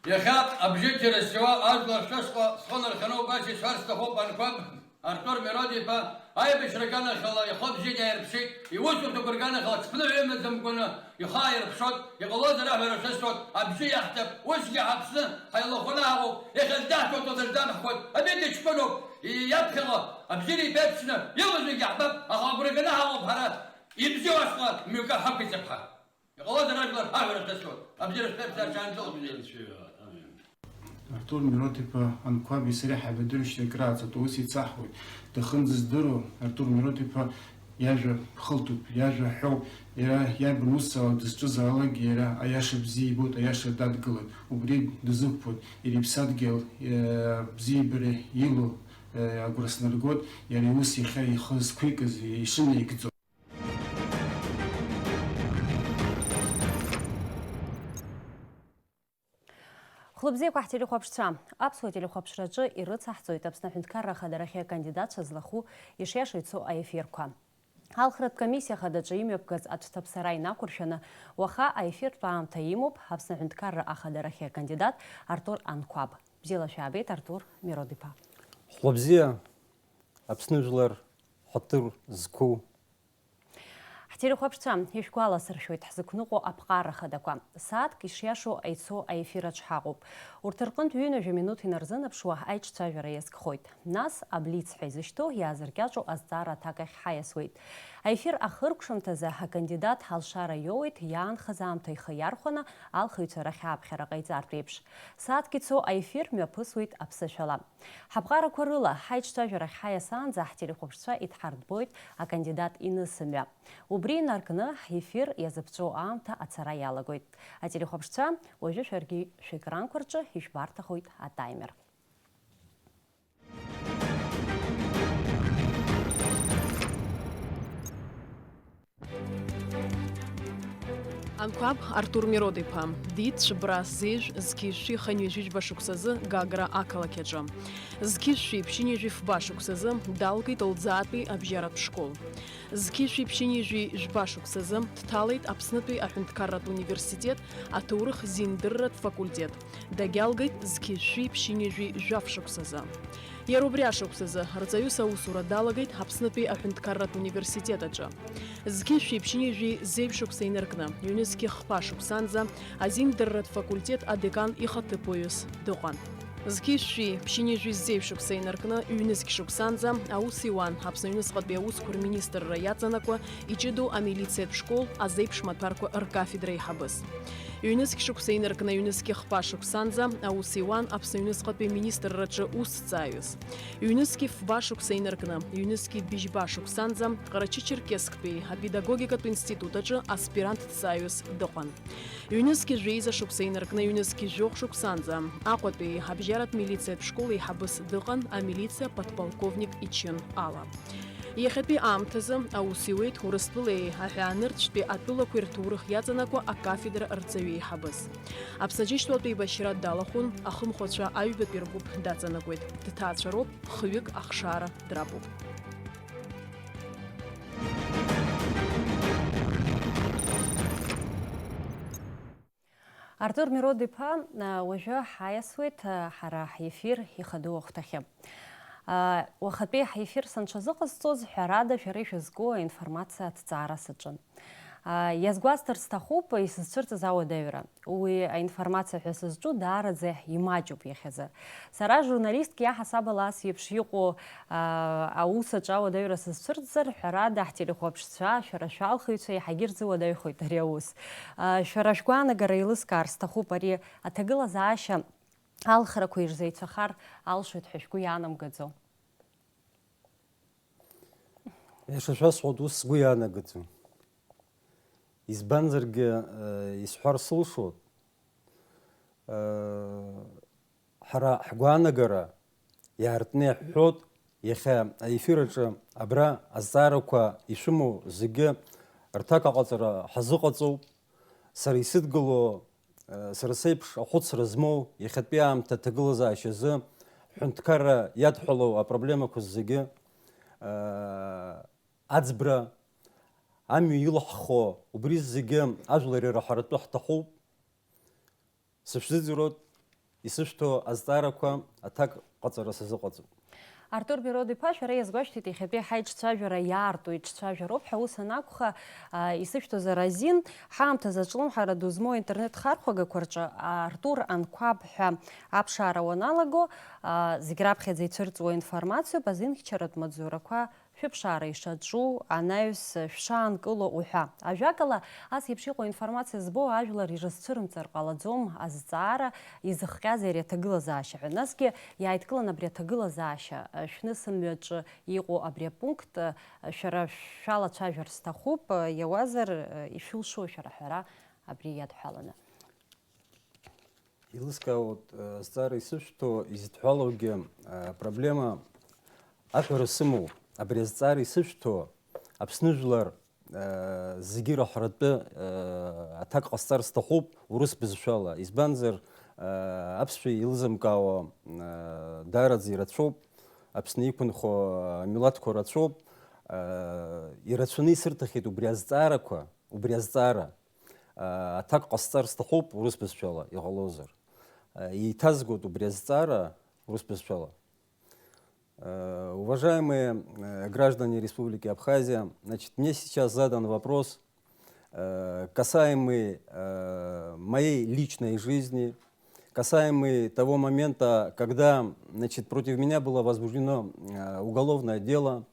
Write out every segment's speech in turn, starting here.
يخاف أبجيت السواء أجل الشسقة صنر خنو باشي شارست خوب أنكوب أرتور ميرادي با أي بشركانا خلا يخوض جيدا يربشي يوسف تقرقانا خلا تفنو عيمة زمكونا يخاير بشوت يقلوز راه برشتوت أبجي يحتب وشي حبسن هاي الله خلاهو يخل دهتو تدردان حكوت أبيت يشكلو يبخلا أبجيري بيبسنا يوزو يحبب أخابرقنا هاو بحرات يبزيو أشقا ميوكا حبي سبحا يقلوز راه برشتوت أبجيري بيبسنا عشان زوج Артур Миротипа анкваби среха бедуриште граца туси цахуй тхынзыз дыру Артур Миротипа яжа хылтуп яжа хёв я бнуса дысчызалаг я аяша бзи бут аяша дадгылы убри дызыппут ирипсадгел бзи бире илу агураснаргот яри уси хай хыз квикыз ишине икзо Хлопзик вахтели хопшца. Абсолютели хопшраджи и рыцахцует обснахинткара хадарахия кандидат шазлаху и шешицу аефирка. Алхрат комиссия хададжи имепказ атштабсарай накуршана уаха аефир паам таимуб обснахинткара ахадарахия кандидат Артур Анкваб. Бзила шабет Артур Миродипа. Хлопзия обснажлар хатыр зку. Хтирихопшца ишкуала саршует хзыкнуqo апqara хадаква. Саат кишяшу айцо аефирач хагуб. Уртырqnt вюнажа минут инарзынапшуа айчцажара яскхойт. Нас аблиц хизышто языркячу аздара таках хаясуит. Аефир ахыркшымтаза кандидат халшара йоит ян хазамта ихиярхона ал хыцара хапхара qayzartwepш. Саат кицо аефир мяпысуит апсашала. Хапqara курыла хайчцажара хаясан за хтирихопшца итхардбойт а кандидат инысымя. Убри наркны эфир языпчу аамта ацара ялагойт. А телехопшца ожи шерги шекран курчы хишбарта хойт а таймер. Анкваб Артур Миродипа. Дит шбрас зиж зкиши ханюжиж башуксазы гагра акалакеджа. Зкиши пшинижив башуксазы далгит олдзатби абжарат школ. Зкиши пшинижи жбашуксазы тталит апснатби ахунткарат университет атурых зиндыррат факультет. Дагялгит зкиши пшинижи жавшуксазы. Ярубряшуксазы рцаюса усура далагит апснатби ахунткарат университетаджа. Зкиши пшинижи зевшукса инеркна. Юнески хпашуксанза азиндыррат факультет адекан ихатыпоюс доған. Зкиши пшинижи зевшукса инеркна юнески шуксанза аусиуан апсна юнескатбе ускур министр раяцанаква ичеду амилицет школ азепшматарква ркафедрей хабыс. ЮНЕСКО шуксейнеркна ЮНЕСКО хпашуксанза аусиуан апсна юнескатбе министр раджа усцаюс. ЮНЕСКО фбашуксейнеркна ЮНЕСКО бижбашуксанза Карачи-Черкескпе педагогикат институтаджа аспирант цаюс дохан. ЮНЕСКО жейза шуксейнеркна ЮНЕСКО жохшуксанза акватбе хабжарат милиция школы хабыс дохан а милиция подполковник Ичен Ала. Ехепи амтазы аусиует хурыстылы ахянырчпе атыла квертурых язанаква акафедра арцави хабыс. Апсаджиштуатпе башират далахун ахым хоча айбе пергуб дацанаквет. Ттачароп хвик ахшара драбуб. Артур Миродипа уже хаясует хара эфир ихаду охтахе. Уахапе эфир санчазыqызцоз ҳәарада шәара ишәызго информациа ҭҵаара саҿын. Иазгәасҭарц сҭахуп исызцәырҵыз ауадаҩра. Уи аинформациа ҳәа сызҿу даараӡа имаҷуп иахьазы. Сара журналистк иаҳасабала ас еиԥш иҟоу аусаҿ ауадаҩра сызцәырҵзар, ҳәарада ҳтелехәаԥшцәа, шәара шәалхыҩцәа иаҳагьы рзыуадаҩхоит ари аус. Шәара шәгәаанагара еилыскаар сҭахуп ари аҭагылазаашьа алхрақәа ирзеицәахар алшоит ҳәа шәгәы иаанамгаӡо. Ишашәасҳәоит ус сгәы иаанагаӡом. Избанзаргьы исҳәар сылшоит. Ҳара ҳгәаанагара иаартны иаҳҳәоит иахьа аефир аҿы абра азҵаарақәа ишәымоу зегьы рҭак аҟаҵара ҳазыҟаҵоуп. Сара исыдгыло сара сеиԥш ахәыцра змоу иахьатәи аамҭа аҭагылазаашьазы ҳҳәынҭқарра иадҳәалоу апроблемақәа зегьы аӡбра амҩа илаҳхо убри зегьы ажәлар ираҳаратәы ҳҭахуп. Сышәзыӡырҩуеит исышәҭо азҵаарақәа аҭак ҟаҵара сазыҟаҵоуп. Артур Мирод-иԥа, шәара иазгәашәҭеит иахьатәи ҳаиҿцәажәара иаарту иҿцәажәароуп ҳәа ус анакәха, исышәҭоз аразин ҳаамҭазы аҿлымҳара ду змоу аинтернет хархәагақәа рҿы Артур Анқәаб ҳәа аԥшаара уаналаго, зегь раԥхьаӡа ицәырҵуа информациоуп азинхьчаратә маҵзурақәа шәыԥшаара ишаҿу анаҩс шәшаанкыло уҳәа. Ажәакала, ас еиԥш иҟоу информациа збо ажәлар ирызцәырымҵыр ҟалаӡом азҵаара изыхҟьаз ари аҭагылазаашьа ҳәа. Насгьы иааидкылан абри аҭагылазаашьа шәнысымҩаҿы иҟоу абри апункт шәара шәалацәажәар сҭахуп, иауазар ишәылшои шәара ҳәара абри иадҳәаланы. Еилыскаауеит азҵаара исышәҭо изыдҳәалоугьы проблема аҳәара сымоуп. Абри азҵаара исышәҭо Аԥсны жәлар зегьы раҳәратәы аҭак ҟасҵар сҭахуп урыс бызшәала. Избанзар аԥсшәа еилызымкаауа даараӡа ирацәоуп, Аԥсны иқәынхо амилаҭқәа рацәоуп. Ирацәаны исырҭахьеит убри азҵаара аҭак ҟасҵар сҭахуп урыс бызшәала иҟалозар. Еиҭазгоит убри азҵаара урыс бызшәала. Уважаемые граждане Республики Абхазия, значит, мне сейчас задан вопрос, касаемый моей личной жизни, касаемый того момента, когда, значит, против меня было возбуждено уголовное дело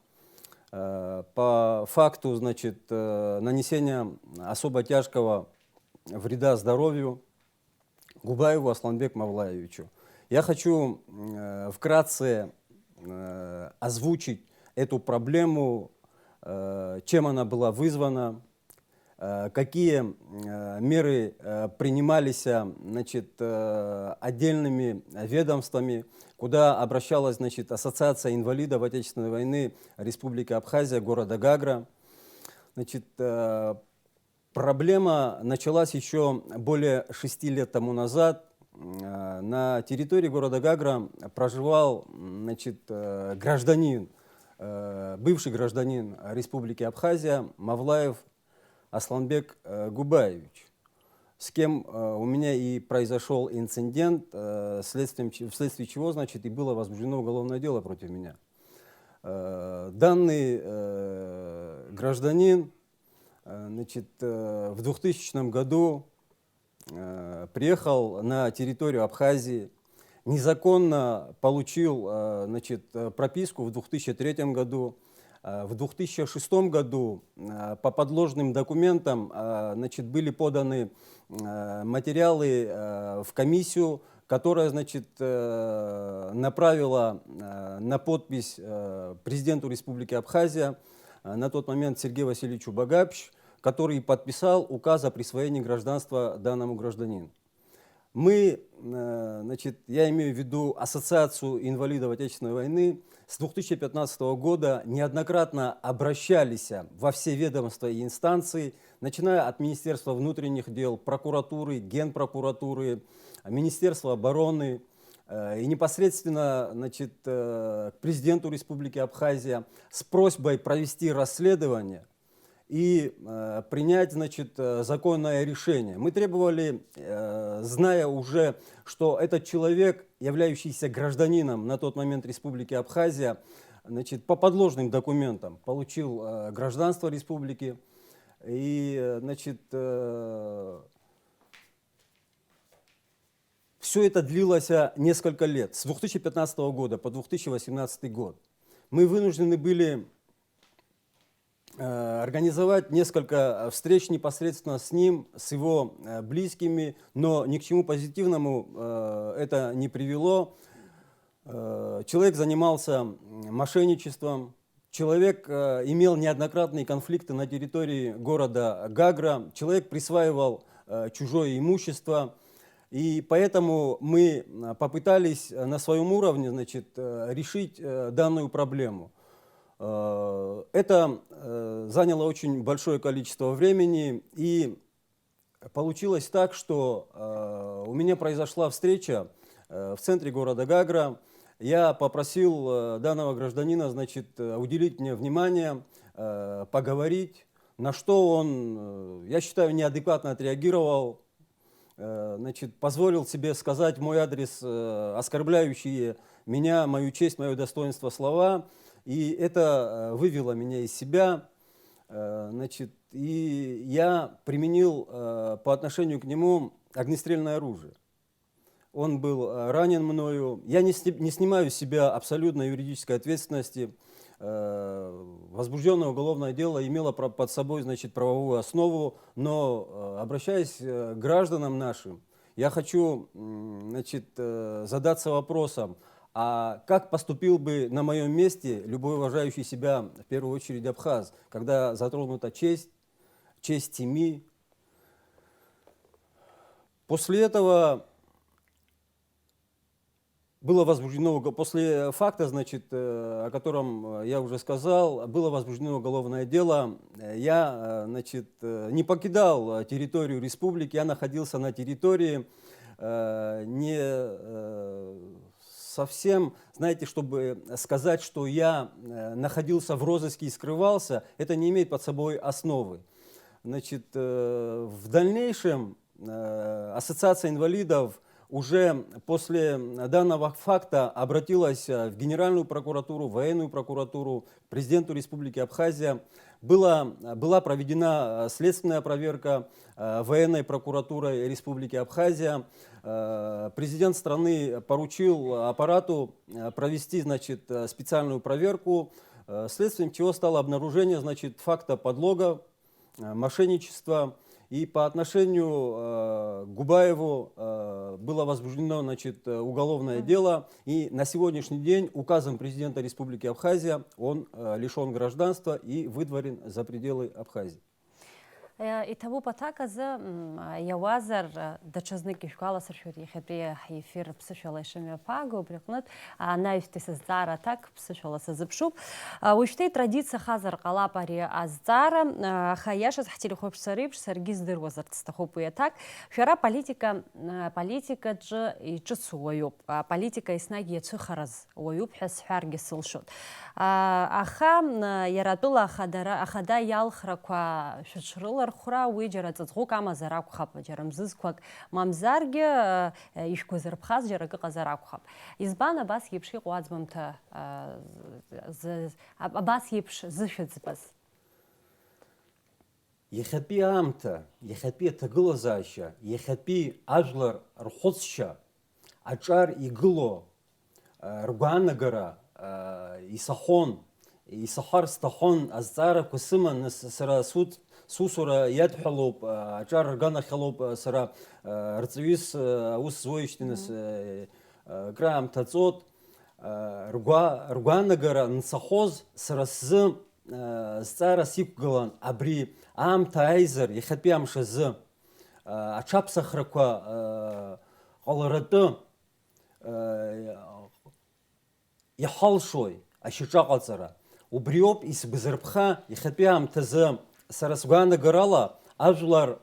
по факту, значит, нанесения особо тяжкого вреда здоровью Губаеву Асланбеку Мавлаевичу. Я хочу вкратце озвучить эту проблему, чем она была вызвана, какие меры принимались, значит, отдельными ведомствами, куда обращалась, значит, Ассоциация инвалидов Отечественной войны Республики Абхазия, города Гагра. Значит, проблема началась еще более 6 лет тому назад. На территории города Гагра проживал, значит, гражданин, бывший гражданин Республики Абхазия Мавлаев Асланбек Губаевич, с кем у меня и произошел инцидент, вследствие чего, значит, и было возбуждено уголовное дело против меня. Данный гражданин, значит, в 2000 году приехал на территорию Абхазии, незаконно получил, значит, прописку в 2003 году. В 2006 году по подложным документам, значит, были поданы материалы в комиссию, которая, значит, направила на подпись президенту Республики Абхазия, на тот момент Сергею Васильевичу Багапич, который подписал указ о присвоении гражданства данному гражданину. Мы, значит, я имею в виду Ассоциацию инвалидов Отечественной войны, с 2015 года неоднократно обращались во все ведомства и инстанции, начиная от Министерства внутренних дел, прокуратуры, Генпрокуратуры, Министерства обороны, и непосредственно, значит, к президенту Республики Абхазия с просьбой провести расследование и принять, значит, законное решение. Мы требовали, зная уже, что этот человек, являющийся гражданином на тот момент Республики Абхазия, значит, по подложным документам получил гражданство республики. И, значит, все это длилось несколько лет, с 2015 года по 2018 год. Мы вынуждены были организовать несколько встреч непосредственно с ним, с его близкими, но ни к чему позитивному это не привело. Человек занимался мошенничеством, человек имел неоднократные конфликты на территории города Гагра, человек присваивал чужое имущество. И поэтому мы попытались на своем уровне, значит, решить данную проблему. Это заняло очень большое количество времени, и получилось так, что у меня произошла встреча в центре города Гагра. Я попросил данного гражданина, значит, уделить мне внимание, поговорить, на что он, я считаю, неадекватно отреагировал. значит, позволил себе сказать в мой адрес оскорбляющие меня, мою честь, мое достоинство слова, и это вывело меня из себя, значит, и я применил по отношению к нему огнестрельное оружие. Он был ранен мною. Я не снимаю с себя абсолютно юридической ответственности. Возбужденное уголовное дело имело под собой, значит, правовую основу, но, обращаясь к гражданам нашим, я хочу, значит, задаться вопросом, а как поступил бы на моем месте любой уважающий себя, в первую очередь, абхаз, когда затронута честь семьи. После этого было возбуждено, после факта, значит, о котором я уже сказал, было возбуждено уголовное дело. Я, значит, не покидал территорию республики, я находился на территории не совсем, знаете, чтобы сказать, что я находился в розыске и скрывался, это не имеет под собой основы. Значит, в дальнейшем Ассоциация инвалидов уже после данного факта обратилась в Генеральную прокуратуру, военную прокуратуру, к президенту Республики Абхазия. Была проведена следственная проверка военной прокуратурой Республики Абхазия. Президент страны поручил аппарату провести, значит, специальную проверку, следствием чего стало обнаружение, значит, факта подлога, мошенничества. И по отношению к Губаеву было возбуждено, значит, уголовное дело. И на сегодняшний день указом президента Республики Абхазия он лишен гражданства и выдворен за пределы Абхазии. Иҭабуп аҭак азы иауазар даҽазнык ишәгәаласыршәоит иахьатәи ҳефир ԥсышәала ишымҩаԥааго, убри аҟнытә анаҩстәи сызҵаара аҭак ԥсышәала сазыԥшуп. Уажәшьҭа итрадициахазар ҟалап ари азҵаара, аха иашаз ҳтелехәаԥшцәа реиԥш саргьы издыруазарц сҭахуп уи аҭак. Шәара политикаҿы иҿыцу уаҩуп, политика еснагь иацәыхараз уаҩуп ҳәа сҳәаргьы сылшоит. Аха иара атәыла ахада иалхрақәа шәыҽрылархәра уи џьара ҵаҵӷәык амазар акәхап, џьара мзызқәак мамзаргьы ишәгәазырԥхаз џьара акы ыҟазар акәхап. Избан абас еиԥш иҟоу аӡбамҭа, абас еиԥш зышәыӡбаз? Иахьатәи аамҭа, иахьатәи аҭагылазаашьа, иахьатәи ажәлар рхәыцшьа, аҿар игыло ргәаанагара исаҳар сҭахон азҵаарақәа сыман, сара сусура иадҳәалоуп, аҿар рганахьалоуп, сара рҵаҩыс аус зуеижьҭеи нас краамҭа ҵот, ргәаанагара нцахоз сара сзы зҵаара сиқәгылан, абри аамҭа ааизар иахьатәи амш азы аҽаԥсахрақәа ҟаларатәы иҳалшои ашьаҿаҟаҵара. Убри ауп исгәазырԥха иахьатәи аамҭазы сара сгәаанагарала ажәлар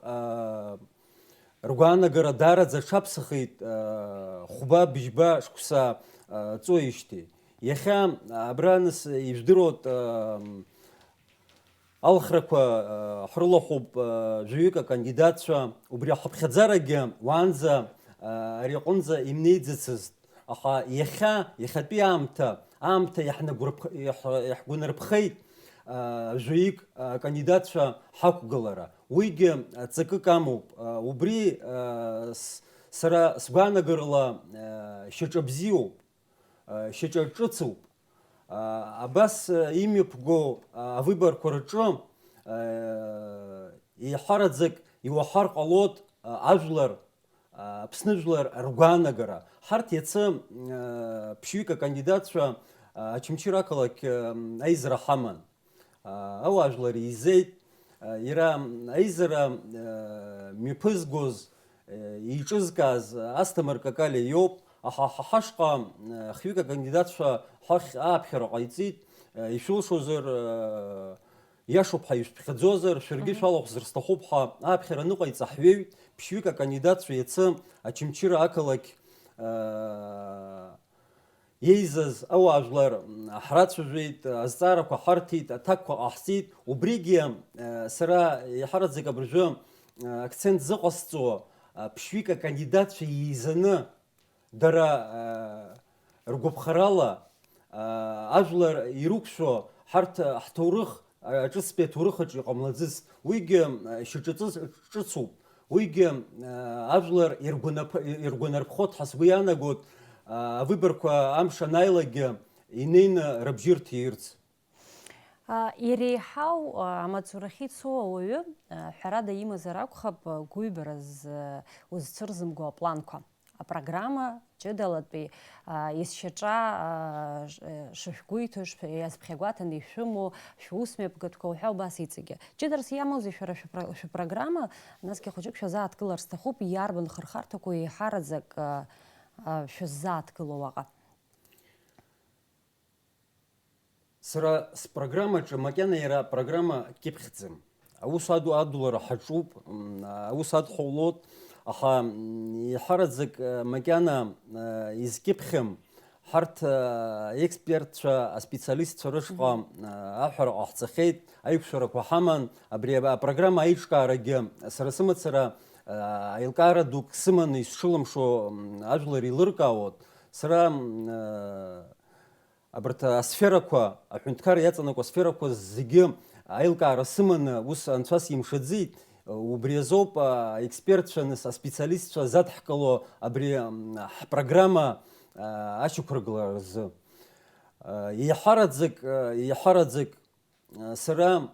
ргәаанагара даараӡа аҽаԥсахит хәба быжьба шықәса ҵуеижьҭеи. Иахьа абра нас ижәдыруоит алхрақәа ҳрылахәуп жәаҩык акандидатцәа, убри аҳаԥхьаӡарагьы уаанӡа ари аҟынӡа имнеиӡацызт. Аха иахьатәи аамҭа иаҳгәанарԥхеит жәаҩык акандидатцәа ҳақәгылара. Уигьы ҵакык амоуп. Убри сара сгәаанагарала шьаҿа бзиоуп, шьаҿа ҿыцуп. Абас имҩаԥго авыбарқәа рҿы еиҳараӡак иуаҳар ҟалоит ажәлар, Аԥсныжәлар ргәаанагара. Ҳарҭ иацы ԥшьҩык акандидатцәа Очамчыр ақалақь аизара ҳаман. Ауаажәлар еизеит, иара аизара мҩаԥызгоз, иҿызкааз Асҭамыр Какалиа иоуп. Аха ҳашҟа хҩык акандидатцәа ҳахь ааԥхьара ҟаиҵеит. Ишәылшозар иашоуп ҳәа ишәԥхьаӡозар, шәаргьы шәалахәзар сҭахуп ҳәа ааԥхьара ныҟаиҵа ҳҩеиуеит. Ԥшьҩык акандидатцәа иацы Очамчыр ақалақь еизаз ауаажәлар ҳрацәажәеит, азҵаарақәа ҳарҭеит, аҭакқәа ҟаҳҵеит. Убригьы сара иаҳараӡак абыржәы акцент зыҟасҵо ԥшьҩык акандидатцәа еизаны дара ргәаԥхарала ажәлар ирықәшәо ҳарҭ ҳҭоурых аҿыцтәи аҭоурых аҿы иҟамлаӡыц, уигьы ҿыцуп, уигьы ажәлар иргәанарԥхоит ҳәа сгәы иаанагоит авыбарқәа амш анааилагьы инеины рыбжьы рҭирц. Иреиҳау амаҵурахь ицо ауаҩы ҳәарада имазар акәхап гәыҩбараз узцәырзымго апланқәа. Апрограмма ҷыдалатәи есшьаҿа шышәгәиҭо, иазԥхьагәаҭаны ишәымоу, шәусмҩаԥгатәқәа уҳәа убас иҵегьы. Ҷыдарас иамоузеи шәара шәпрограмма, насгьы хәыҷык шәазааҭгылар сҭахуп, иарбан хырхарҭақәа еиҳараӡак шәыззааҭгыло уаҟа? Сара спрограммаҿы макьана иара программа кьыԥхьӡам. Аус адулара ҳаҿуп, аус адҳәаулоит, аха иҳараӡак макьана изкьыԥхьым ҳарҭ аекспертцәа, аспециалистцәа рышҟа аҳәараҟа ҳцахьеит, аиқәшәарақәа ҳаман, абри апрограмма аиҿкаарагьы сара сымацара аилкаара дук сыманы исшылымшо ажәлар еилыркаауеит. Сара абарҭ асферақәа, аҳәынҭқар иаҵанакуа асферақәа зегьы аилкаара сыманы ус анцәа симшаӡеит. Убри азоуп аекспертцәа, аспециалистцәа задҳкыло абри ҳпрограмма ашьақәыргылара рзы. Иаҳараӡак сара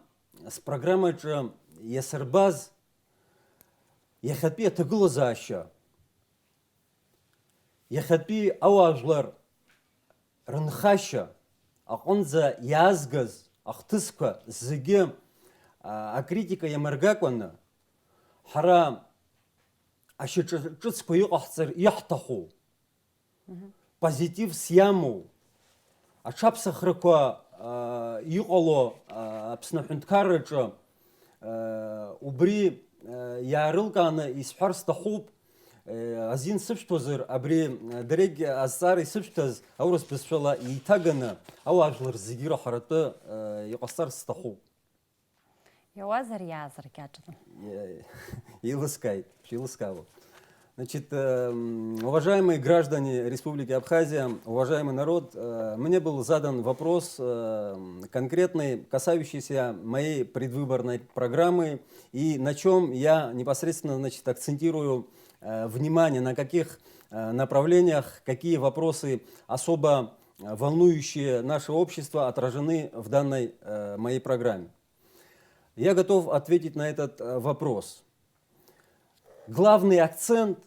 спрограммаҿы иасырбаз иахьатәи аҭагылазаашьа, иахьатәи ауаажәлар рынхашьа аҟынӡа иаазгаз ахҭысқәа зегьы акритика иамыргакәаны ҳара ашьаҿа ҿыцқәа иҟаҳҵар иаҳҭаху, позитивс иамоу, аҽаԥсахрақәа иҟало Аԥсны аҳәынҭқарраҿы убри иаарылкааны исҳәар сҭахуп. Азин сыԥшәҭәазар, абри дарегь азҵаара исыԥшәҭаз аурыс бызшәала еиҭаганы ауаажәлар зегьы раҳаратәы иҟасҵар сҭахуп. Иауазар иаазар кьаҿны. Илыскаало. Значит, уважаемые граждане Республики Абхазия, уважаемый народ, мне был задан вопрос конкретный, касающийся моей предвыборной программы и на чем я непосредственно, значит, акцентирую внимание, на каких направлениях, какие вопросы особо волнующие наше общество отражены в данной моей программе. Я готов ответить на этот вопрос. Главный акцент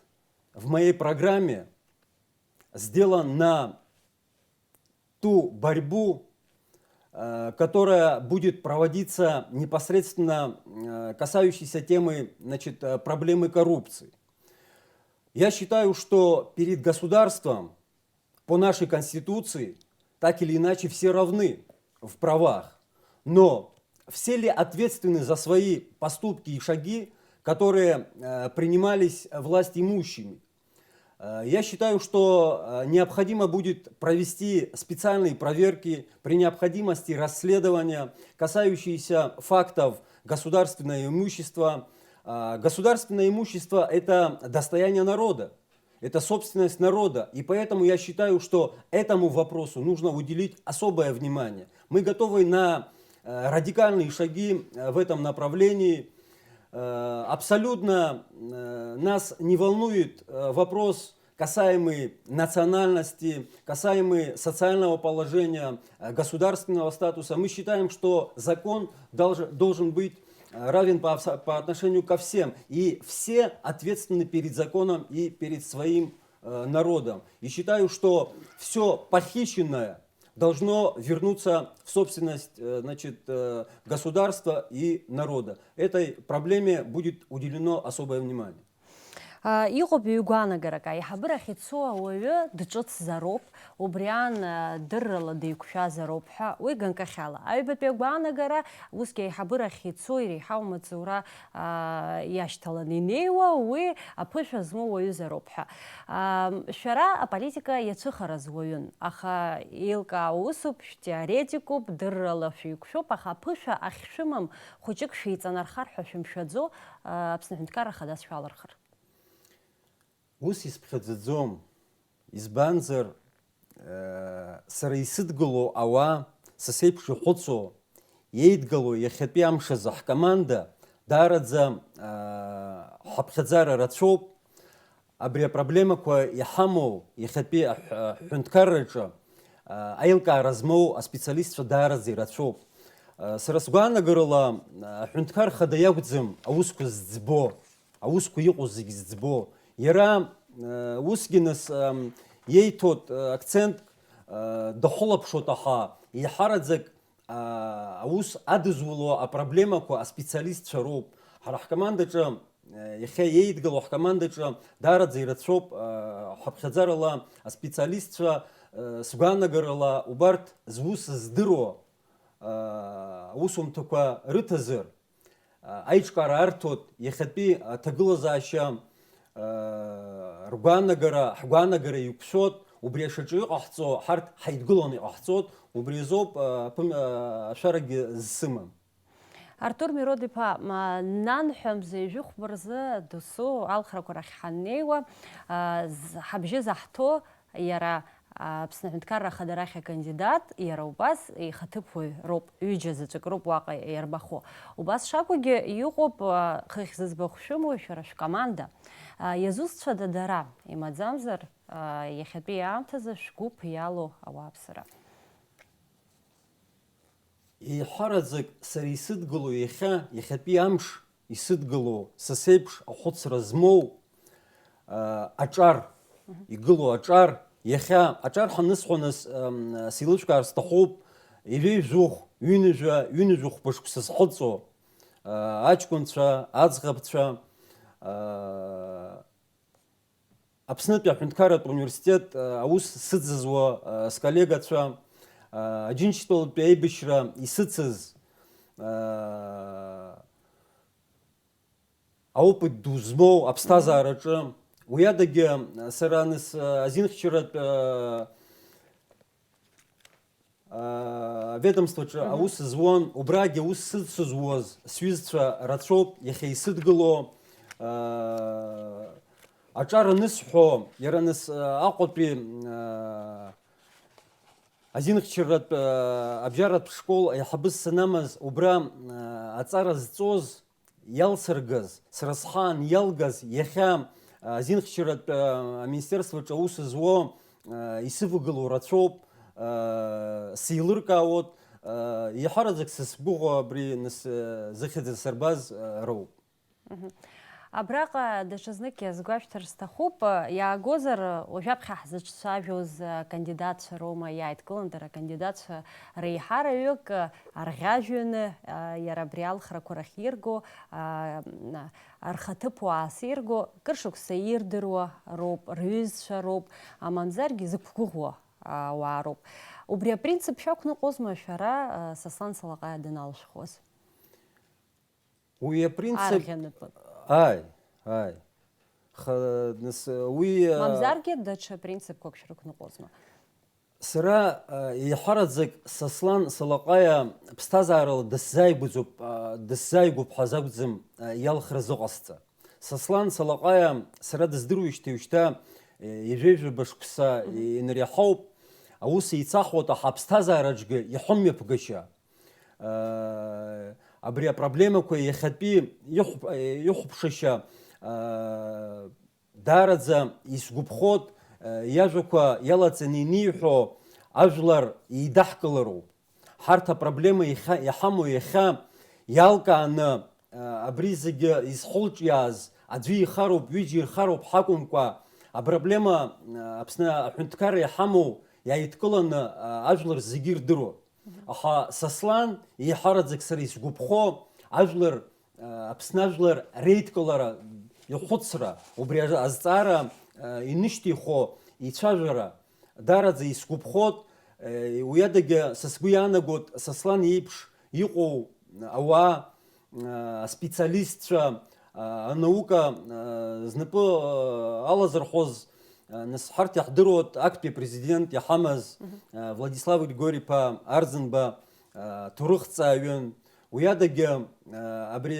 в моей программе сделан на ту борьбу, которая будет проводиться непосредственно касающейся темы, значит, проблемы коррупции. Я считаю, что перед государством по нашей Конституции так или иначе все равны в правах. Но все ли ответственны за свои поступки и шаги, которые принимались властимущими? Я считаю, что необходимо будет провести специальные проверки, при необходимости расследования, касающиеся фактов государственного имущества. Государственное имущество – это достояние народа, это собственность народа. И поэтому я считаю, что этому вопросу нужно уделить особое внимание. Мы готовы на радикальные шаги в этом направлении. Абсолютно нас не волнует вопрос, касаемый национальности, касаемый социального положения, государственного статуса. Мы считаем, что закон должен быть равен по отношению ко всем. И все ответственны перед законом и перед своим народом. И считаю, что все похищенное должно вернуться в собственность, значит, государства и народа. Этой проблеме будет уделено особое внимание. Иҟоуп ҩ-гәаанагарак, аиҳабырахь ицо ауаҩы дҿыцзароуп, убриан дыррала деиқәшәазароуп ҳәа уи ганкахьала. Аҩбатәи агәаанагара усгьы аиҳабырахь ицо иреиҳау маҵура иашьҭаланы инеиуа, уи аԥышәа змоу уаҩызароуп ҳәа. Шәара аполитика иацәыхараз уаҩын, аха еилкаау усуп, шәтеоретикуп, дыррала шәиқәшәоуп, аха аԥышәа ахьшәымам хәыҷык шәиҵанархар ҳәа шәымшәаӡо, Аԥсны Аҳәынҭқарра Ахада шәалырхыр. ус исԥхьаӡаӡом, избанзар сара исыдгыло ауаа са сеиԥш ихәыцо, иеидгыло иахьатәи амшазы ҳкоманда даараӡа ҳаԥхьаӡара рацәоуп. Абри апроблемақәа иҳамоу иахьатәи аҳәынҭқарраҿы аилкаара змоу аспециалистцәа даараӡа ирацәоуп. Сара сгәаанагарала аҳәынҭқар хада иакәӡам аусқәа зӡбо, аусқәа иҟоу зегьы зӡбо. Иара усгьы нас иеиҭоит акцентк дахәылаԥшоит, аха иҳараӡак аус адызуло апроблемақәа аспециалистцәа роуп. Ҳара ҳкомандаҿы иахьа иеидгыло ҳкомандаҿы даараӡа ирацәоуп ҳаԥхьаӡарала аспециалистцәа. Сгәаанагарала убарҭ зус здыруа аусумҭақәа рыҭазар аиҿкаара арҭоит иахьатәи аҭагылазаашьа ҳгәаанагара иқәшәоит. Убри ашаҿы иҟаҳҵо ҳарҭ ҳаидгыланы иҟаҳҵоит. Убри азоуп ашәарагьы зсымам. Артур Мирод-иԥа, нанҳәамзи жәохәба рзы досу алхрақәа рахь ҳаннеиуа ҳабжьы заҳҭо иара Аԥсны Аҳәынҭқарра Ахадара ахь акандидат, иара убас ихаҭыԥуаҩ роуп, ҩыџьа заҵәык роуп уаҟа иарбахо. Убас шакәгьы иҟоуп хыхь зыӡбахә шәымоу шәара шәкоманда. Иазусҭцәада дара, имаӡамзар иахьатәи аамҭазы шәгәыԥ иалоу ауааԥсыра? Иҳараӡак сара исыдгыло иахьатәи амш исыдгыло са сеиԥш ахәыцра змоу аҿар, игылоу аҿар. Иахьа аҿар ҳанысхуаныс сеилышәкаар сҭахуп иреижәых ҩынҩажәа хәба схыҵо аҷкәынцәа, аӡӷабцәа, Аԥснытәи Аҳәынҭқарратә университет аус сыҵазуа сколлегацәа, Аџьынџьтәылатәи аибашьра исыцыз аопыт ду змоу аԥсҭазаараҿы, уи адагьы сара нас азинхьчаратә ведомстваҿы аус зуан, убрагьы аус сыцызуаз сҩызцәа рацәоуп. Иахьа исыдгыло аҿар анысҳәо, иара нас Аҟәатәи азинхьчаратә абжьаратә школ аиҳабыс санамаз, убра аҵара зҵоз иалсыргаз, сара схаан иалгаз, иахьа азинхьчаратә аминистерстваҿы аус зуо исывагылоу рацәоуп, сеилыркаауеит. Иҳараӡак са сгәыӷуа абри нас зыхьӡ сырбаз роуп. Абраҟа даҽазнык иазгәашәҭыр сҭахуп, иаагозар уажәаԥхьа ҳзыҿцәажәоз акандидатцәа роума иааидкылан, дара акандидатцәа реиҳараҩык арӷьажәҩаны иара абри алхрақәа рахь ирго, рхаҭыԥуаа аасирго, кыр шықәса ирдыруа роуп, рҩызцәа роуп, амамзаргьы зықәгәыӷуа ауаа роуп. Убри апринцип шәақәныҟәозма шәара Саслан Салаҟаиа даналшәхуаз? Уи апринцип арӷьаныпы. Ай. Мамзаргьы даҽа принципқәак шәрықәныҟәозма? Сара иҳараӡак Саслан Салаҟаиа ԥсҭазаарала дысзааигәоуп ҳәа азакәӡам иалхра зыҟасҵа. Саслан Салаҟаиа сара дыздыруеижьҭеи уажәшьҭа ижәеижәаба шықәса инариаҳауп, аус еицахуеит, аха аԥсҭазаараҿгьы иҳамҩаԥгашьа. Абри апроблемақәа иахьатәи ихәаԥшышьа даараӡа исгәыԥхоит, иажәақәа иалаҵаны иниҳәо ажәлар еидаҳкылароуп. Ҳарҭ апроблема иҳамоу иахьа иалкааны абри зегьы изхылҿиааз аӡәы ихароуп, ҩыџьа ирхароуп ҳакәымкәа, апроблема Аԥсны Аҳәынҭқарра иҳамоу иааидкыланы ажәлар зегьы ирдыруа. Аха Саслан иҳараӡак сара исгәыԥхо ажәлар, Аԥсны ажәлар реидкылара, ихәыцра, убри азҵаара инышьҭихо ицәажәара даараӡа исгәыԥхоит. Уи адагьы са сгәы иаанагоит Саслан иеиԥш иҟоу ауаа, аспециалистцәа, анаука знапы алазырхоз, нас ҳарҭ иаҳдыруеит актәи апрезидент иҳамаз Владислав Григорий-иԥа Арӡынба ҭоурыхҭҵааҩын. Уи адагьы абри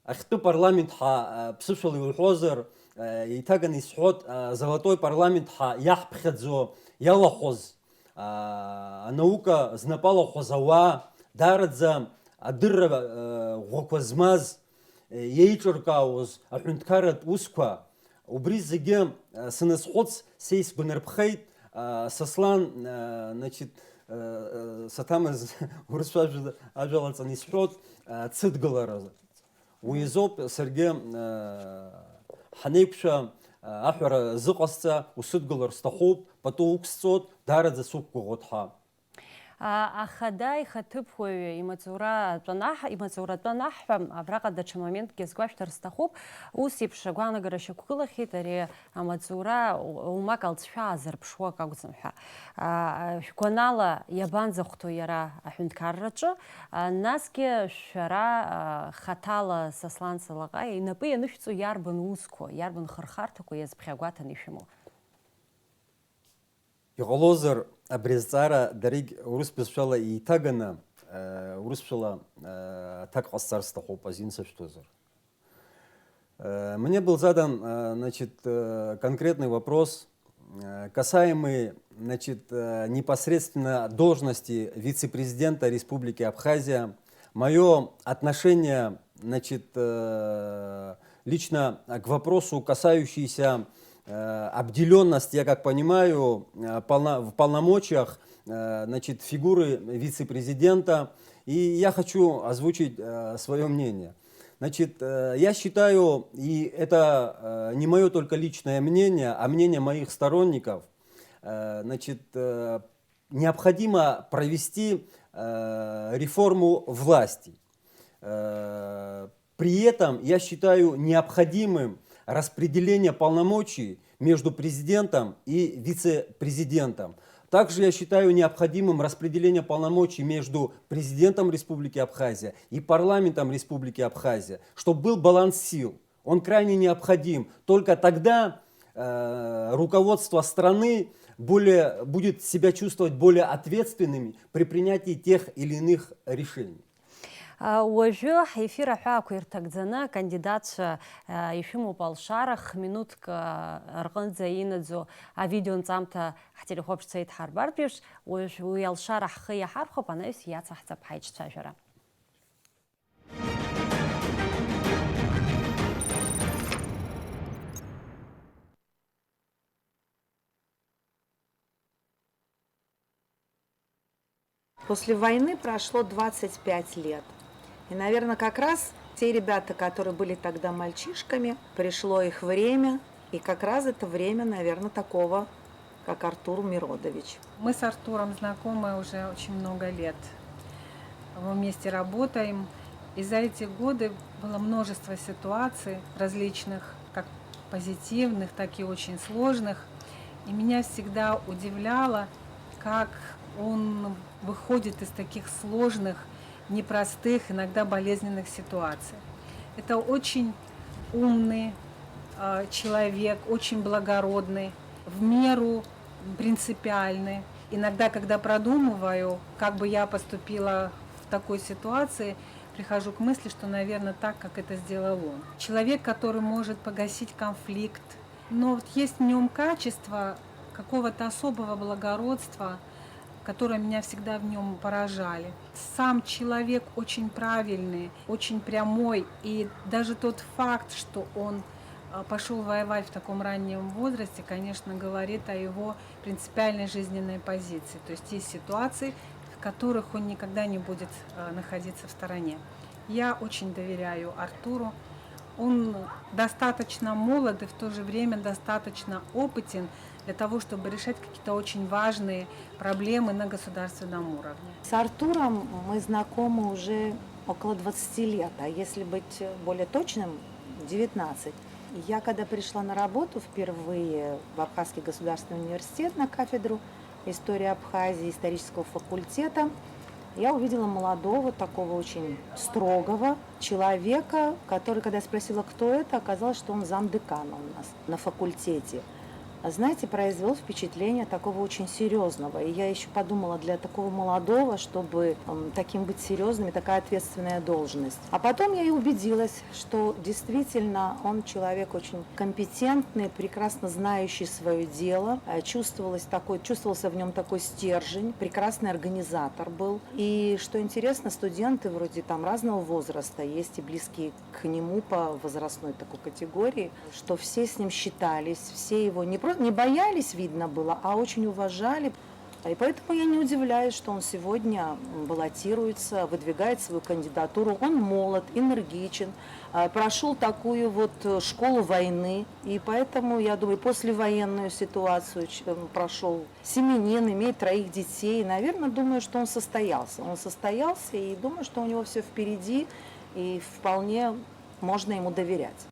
Ахты парламент ха псышвал юльхозер, итаган исход золотой парламент ха яхпхедзо ялахоз, наука знапала хозава, дарадза адырра гоквазмаз, ейчуркауз, ахунткарат усква, убриз зеге сынысходс сейс гунерпхейт, сослан, значит, сатамыз урысша ажалацан исход цидгалараза. Уизоп Сергей Ханейпша Ахвара Зыкасца усыдгалар стахоп, патоуксцот, дарадза супку готха. Ахада ихаҭыԥуаҩ имаҵуратәан аҳҳәа абраҟа даҽа моментгьы сгәашәҭар сҭахуп. Ус еиԥш агәаанагара шьақәгылахьеит ари амаҵура оумак алҵшәа азырԥшуа ак акәӡам ҳәа. Шәгәанала иабанӡахәҭоу иара аҳәынҭқарраҿы, насгьы шәара хаҭала Саслан Салаҟаи инапы ианышәҵо иарбан усқәа, иарбан хырхарҭақәа иазԥхьагәаҭаны ишәымоу? Иҟалозар абрезҵара дарыг урыс бызшәала иҭаганы, урыс бызшәала аҭак ҟасҵар сҭахуп азин сашәҭозар. Мне был задан, значит, конкретный вопрос, касаемый, значит, непосредственно должности вице-президента Республики Абхазия. Мое отношение, значит, лично к вопросу, касающийся обделенность, я как понимаю, в полномочиях, значит, фигуры вице-президента. И я хочу озвучить свое мнение. Значит, я считаю, и это не мое только личное мнение, а мнение моих сторонников, значит, необходимо провести реформу власти. При этом я считаю необходимым распределение полномочий между президентом и вице-президентом. Также я считаю необходимым распределение полномочий между президентом Республики Абхазия и парламентом Республики Абхазия, чтобы был баланс сил. Он крайне необходим. Только тогда руководство страны будет себя чувствовать более ответственными при принятии тех или иных решений. Уажәы ҳефир аҳәаақәа ирҭагӡаны акандидатцәа ишәымоуп алшарах минуҭк рҟынӡа инаӡо авидеонҵамҭа ҳтелехәаԥшӡа идҳарбартә еиԥш, уи алшара ҳхы иаҳархәап, анаҩс иацаҳҵап ҳаиҿцәажәара. После войны прошло 25 лет. И, наверное, как раз те ребята, которые были тогда мальчишками, пришло их время. И как раз это время, наверное, такого, как Артур Миродович. Мы с Артуром знакомы уже очень много лет. Мы вместе работаем. И за эти годы было множество ситуаций различных, как позитивных, так и очень сложных. И меня всегда удивляло, как он выходит из таких сложных, непростых, иногда болезненных ситуаций. Это очень умный человек, очень благородный, в меру принципиальный. Иногда, когда продумываю, как бы я поступила в такой ситуации, прихожу к мысли, что, наверное, так, как это сделал он. Человек, который может погасить конфликт, но вот есть в нем качество какого-то особого благородства, которые меня всегда в нем поражали. Сам человек очень правильный, очень прямой, и даже тот факт, что он пошел воевать в таком раннем возрасте, конечно, говорит о его принципиальной жизненной позиции. То есть есть ситуации, в которых он никогда не будет находиться в стороне. Я очень доверяю Артуру. Он достаточно молод и в то же время достаточно опытен для того, чтобы решать какие-то очень важные проблемы на государственном уровне. С Артуром мы знакомы уже около 20 лет, а если быть более точным, 19. Я когда пришла на работу впервые в Абхазский государственный университет на кафедру истории Абхазии, исторического факультета, я увидела молодого, такого очень строгого человека, который, когда я спросила, кто это, оказалось, что он замдекана у нас на факультете. знаете, произвел впечатление такого очень серьезного. И я еще подумала, для такого молодого, чтобы таким быть серьезным, и такая ответственная должность. А потом я и убедилась, что действительно он человек очень компетентный, прекрасно знающий свое дело. Чувствовался в нем такой стержень, прекрасный организатор был. И что интересно, студенты вроде там разного возраста, есть и близкие к нему по возрастной такой категории, что все с ним считались, все его не боялись, видно было, а очень уважали. И поэтому я не удивляюсь, что он сегодня баллотируется, выдвигает свою кандидатуру. Он молод, энергичен, прошел такую вот школу войны. И поэтому, я думаю, послевоенную ситуацию прошел семьянин, имеет 3 детей. Наверное, думаю, что он состоялся. Он состоялся, и думаю, что у него все впереди, и вполне можно ему доверять.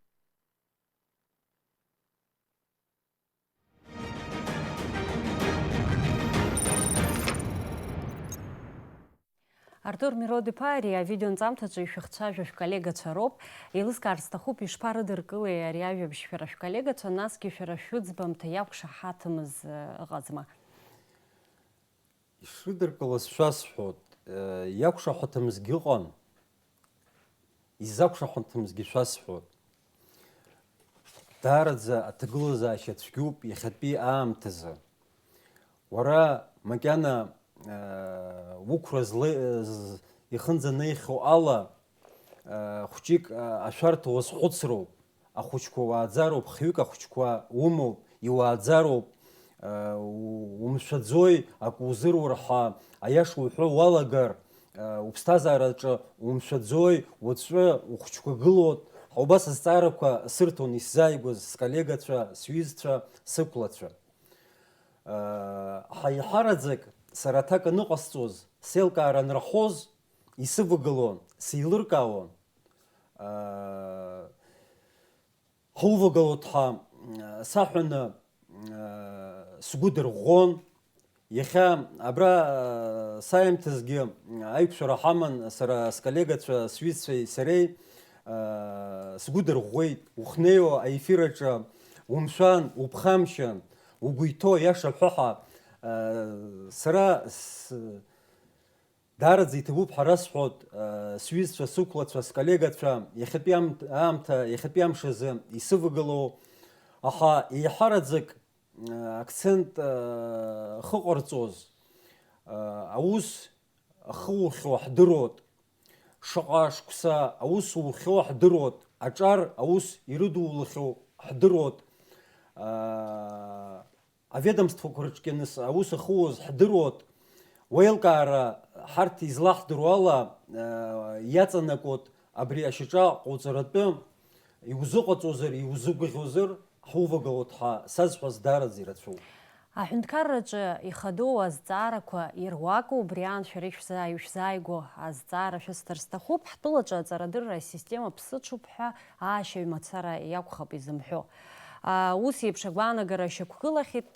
Артур Миродиԥа ари авидеоанҵамҭаҿы ишәыхцәажәо шәколлегацәа роуп. Еилыскаар сҭахуп ишԥарыдыркылеи ари ажәабжь шәара шәколлегацәа, насгьы шәара шәыӡбамҭа иақәшаҳаҭымыз ыҟазма? Ишрыдыркылаз шәасҳәоит, иақәшаҳаҭымзгьы ыҟан, изақәшаҳаҭымзгьы шәасҳәоит. Даараӡа аҭагылазаашьа цәгьоуп иахьатәи аамҭазы. Уара макьана уқәра ихынӡанеихьоу ала хәҷык ашәарҭа уазхәыцроуп, ахәыҷқәа уааӡароуп, хҩык ахәыҷқәа умоуп, иуааӡароуп, умшәаӡои ак узырур-ҳәа аиаша уҳәо уалагар, уԥсҭазаараҿы умшәаӡои, уаҵәы ухәыҷқәа гылоит. Убас азҵаарақәа сырҭон исзааигәаз сколлегацәа, сҩызцәа, сықәлацәа. Ҳаиҳараӡак сара аҭак аныҟасҵоз, сеилкаара анрахоз, исывагылон, сеилыркаауан. Ҳувагылоит ҳәа саҳәаны сгәы дырӷәӷәон. Иахьа абра саамҭазгьы аиқәшәара ҳаман сара сколлегацәа, сҩызцәеи сареи, сгәы дырӷәӷәеит. Ухнеиуа аефираҿы умшәан, уԥхамшьан, угәы иҭоу аиаша ҳәаҳа. Сара даараӡа иҭабуп ҳәа расҳәоит, сҩызцәа, сықәлацәа, сколлегацәа, иахьатәи аамҭа, иахьатәи амшазы исывагылоу, аха еиҳараӡак акцент хыҟарҵоз, аус ахыухьо ҳдыруеит, шаҟа шықәса аус ухьо ҳдыруеит, аҿар аус ирыдулахьоу ҳдыруеит, аведомствақәа рыҿгьы аус ахууаз ҳдыруеит. Уеилкаара ҳарҭ излаҳдыруа ала иаҵанакуеит абри ашьаҿа ҟауҵаратәы иузыҟаҵозар, иузыгәаӷьозар ҳувагылоит ҳәа сазҳәаз даараӡа ирацәоуп. Аҳәынҭқарраҿы ихадоу азҵаарақәа ируаку, убри аан шәара ишәзааигәо азҵаара шәысҭар сҭахуп. Ҳтәылаҿы аҵарадырра асистема ԥсыҽуп ҳәа аашьаҩ мацара иакәхап изымҳәо. Ус еиԥш агәаанагара шьақәгылахьеит,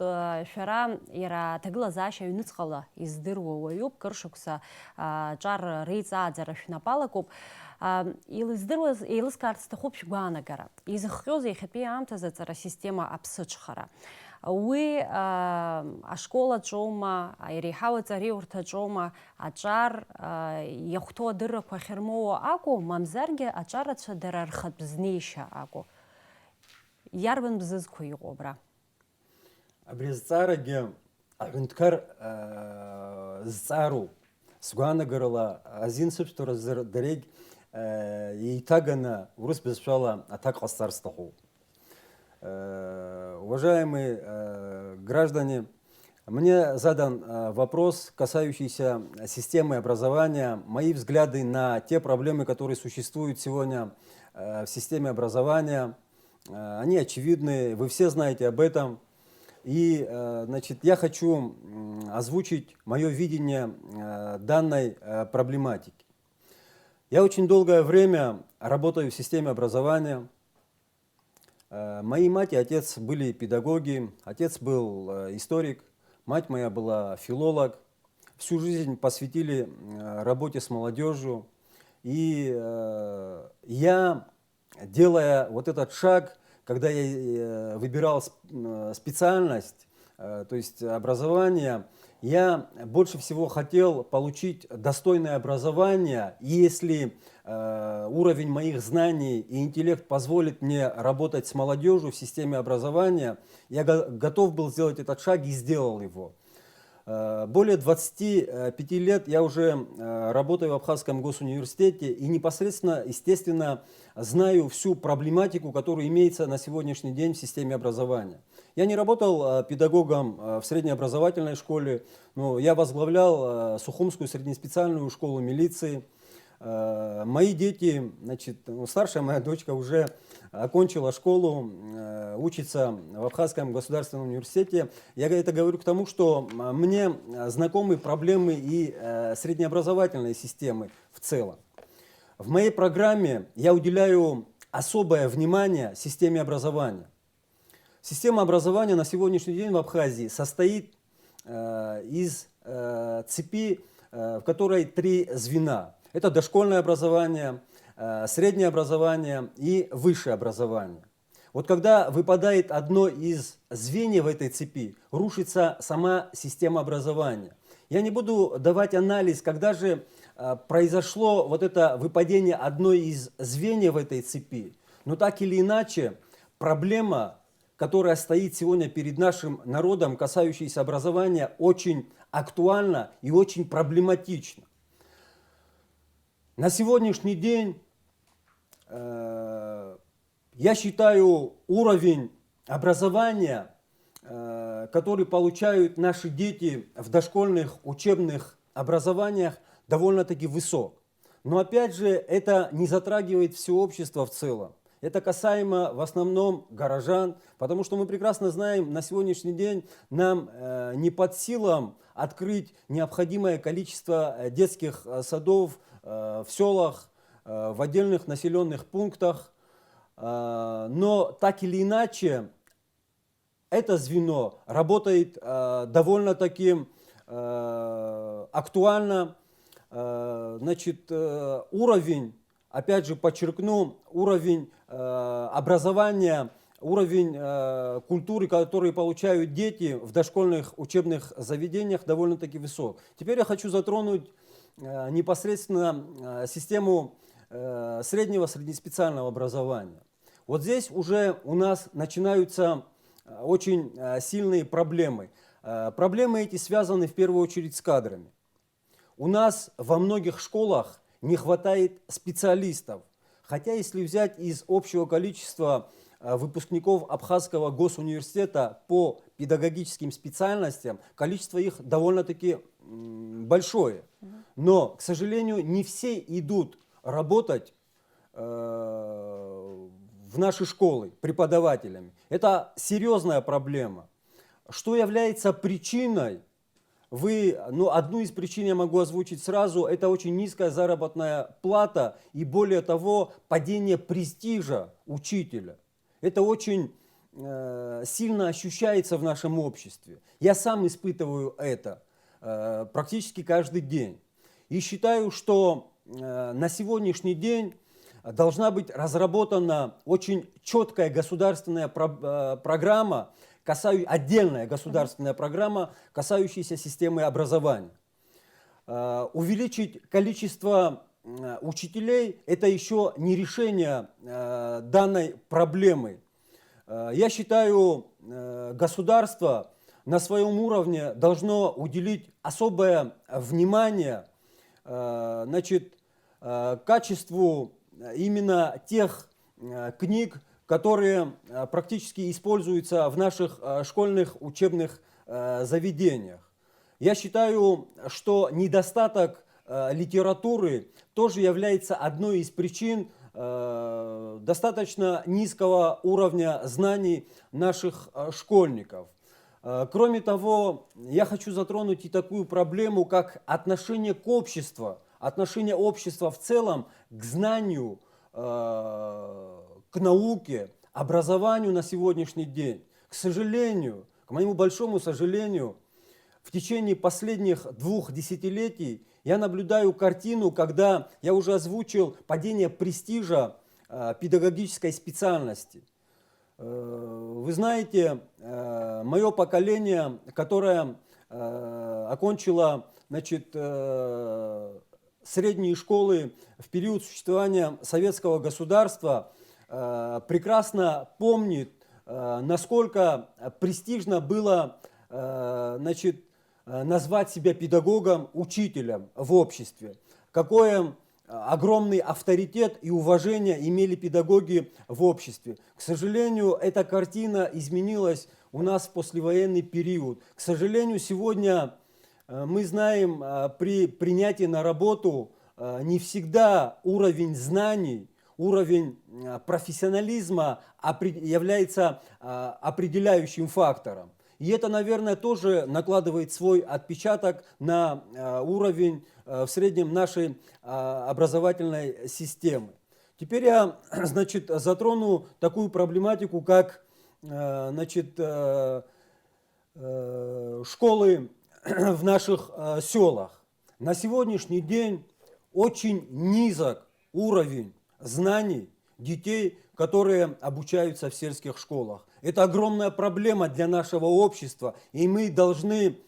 шәара иара аҭагылазаашьа аҩнуҵҟала издыруа уаҩуп, кыршықәса аҿар реиҵааӡара шәнапалакуп. Еилыскаарц сҭахуп шәгәаанагара. Изыхҟьоз иахьатәи аамҭазы аҵара система аԥсыҽхара. Уи ашколаҿоума, иреиҳау аҵареиурҭаҿоума аҿар иахәҭоу адыррақәа ахьырмоуа акәу, мамзаргьы аҿарацәа дара рхатә знеишьа акәу? Иарбан бзызқәа иҟоу абра? Абри азҵаарагьы аҳәынҭқар зҵаароуп. Сгәаанагарала азин сыԥшәҭаразы дарегь еиҭаганы урыс бызшәала аҭак ҟасҵар сҭахуп. Уважаемые граждане, мне задан вопрос, касающийся системы образования. Мои взгляды на те проблемы, которые существуют сегодня в системе образования, они очевидны, вы все знаете об этом. И значит, я хочу озвучить мое видение данной проблематики. Я очень долгое время работаю в системе образования. Мои мать и отец были педагоги, отец был историк, мать моя была филолог. Всю жизнь посвятили работе с молодежью. И я, делая вот этот шаг, когда я выбирал специальность, то есть образование, я больше всего хотел получить достойное образование. И если уровень моих знаний и интеллект позволит мне работать с молодежью в системе образования, я готов был сделать этот шаг и сделал его. Более 25 лет я уже работаю в Абхазском госуниверситете и непосредственно, естественно, знаю всю проблематику, которая имеется на сегодняшний день в системе образования. Я не работал педагогом в среднеобразовательной школе, но я возглавлял Сухумскую среднеспециальную школу милиции. Мои дети, значит, старшая моя дочка уже окончила школу, учится в Абхазском государственном университете. Я это говорю к тому, что мне знакомы проблемы и среднеобразовательной системы в целом. В моей программе я уделяю особое внимание системе образования. Система образования на сегодняшний день в Абхазии состоит из цепи, в которой 3 звена. Это дошкольное образование, среднее образование и высшее образование. Вот когда выпадает одно из звеньев этой цепи, рушится сама система образования. Я не буду давать анализ, когда же произошло вот это выпадение одной из звеньев этой цепи. Но так или иначе, проблема, которая стоит сегодня перед нашим народом, касающаяся образования, очень актуальна и очень проблематична. На сегодняшний день, я считаю, уровень образования, который получают наши дети в дошкольных учебных образованиях, довольно-таки высок. Но опять же, это не затрагивает все общество в целом. Это касаемо в основном горожан, потому что мы прекрасно знаем, на сегодняшний день нам не под силам открыть необходимое количество детских садов в селах, в отдельных населенных пунктах. Но так или иначе, это звено работает довольно-таки актуально. Значит, уровень, опять же подчеркну, уровень образования, уровень культуры, который получают дети в дошкольных учебных заведениях, довольно-таки высок. Теперь я хочу затронуть непосредственно систему среднего, среднеспециального образования. Вот здесь уже у нас начинаются очень сильные проблемы. Проблемы эти связаны в первую очередь с кадрами. У нас во многих школах не хватает специалистов. Хотя если взять из общего количества выпускников Абхазского госуниверситета по педагогическим специальностям, количество их довольно-таки большое. Но, к сожалению, не все идут работать в наши школы преподавателями. Это серьезная проблема. Что является причиной? Одну из причин я могу озвучить сразу. Это очень низкая заработная плата и, более того, падение престижа учителя. Это очень сильно ощущается в нашем обществе. Я сам испытываю это практически каждый день. И считаю, что на сегодняшний день должна быть разработана очень четкая государственная программа, отдельная государственная программа, касающаяся системы образования. Увеличить количество учителей – это еще не решение данной проблемы. Я считаю, государство на своем уровне должно уделить особое внимание качеству именно тех книг, которые практически используются в наших школьных учебных заведениях. Я считаю, что недостаток литературы тоже является одной из причин достаточно низкого уровня знаний наших школьников. Кроме того, я хочу затронуть и такую проблему, как отношение к обществу, отношение общества в целом к знанию, к науке, образованию на сегодняшний день. К сожалению, к моему большому сожалению, в течение последних 2 десятилетий я наблюдаю картину, когда я уже озвучил падение престижа педагогической специальности. Вы знаете, мое поколение, которое окончило, значит, средние школы в период существования советского государства, прекрасно помнит, насколько престижно было, значит, назвать себя педагогом, учителем в обществе. Какой огромный авторитет и уважение имели педагоги в обществе. К сожалению, эта картина изменилась у нас в послевоенный период. К сожалению, сегодня мы знаем, при принятии на работу не всегда уровень знаний, уровень профессионализма является определяющим фактором. И это, наверное, тоже накладывает свой отпечаток на уровень в среднем нашей образовательной системы. Теперь я, значит, затрону такую проблематику, как, значит, школы в наших селах. На сегодняшний день очень низок уровень знаний детей, которые обучаются в сельских школах. Это огромная проблема для нашего общества, и мы должны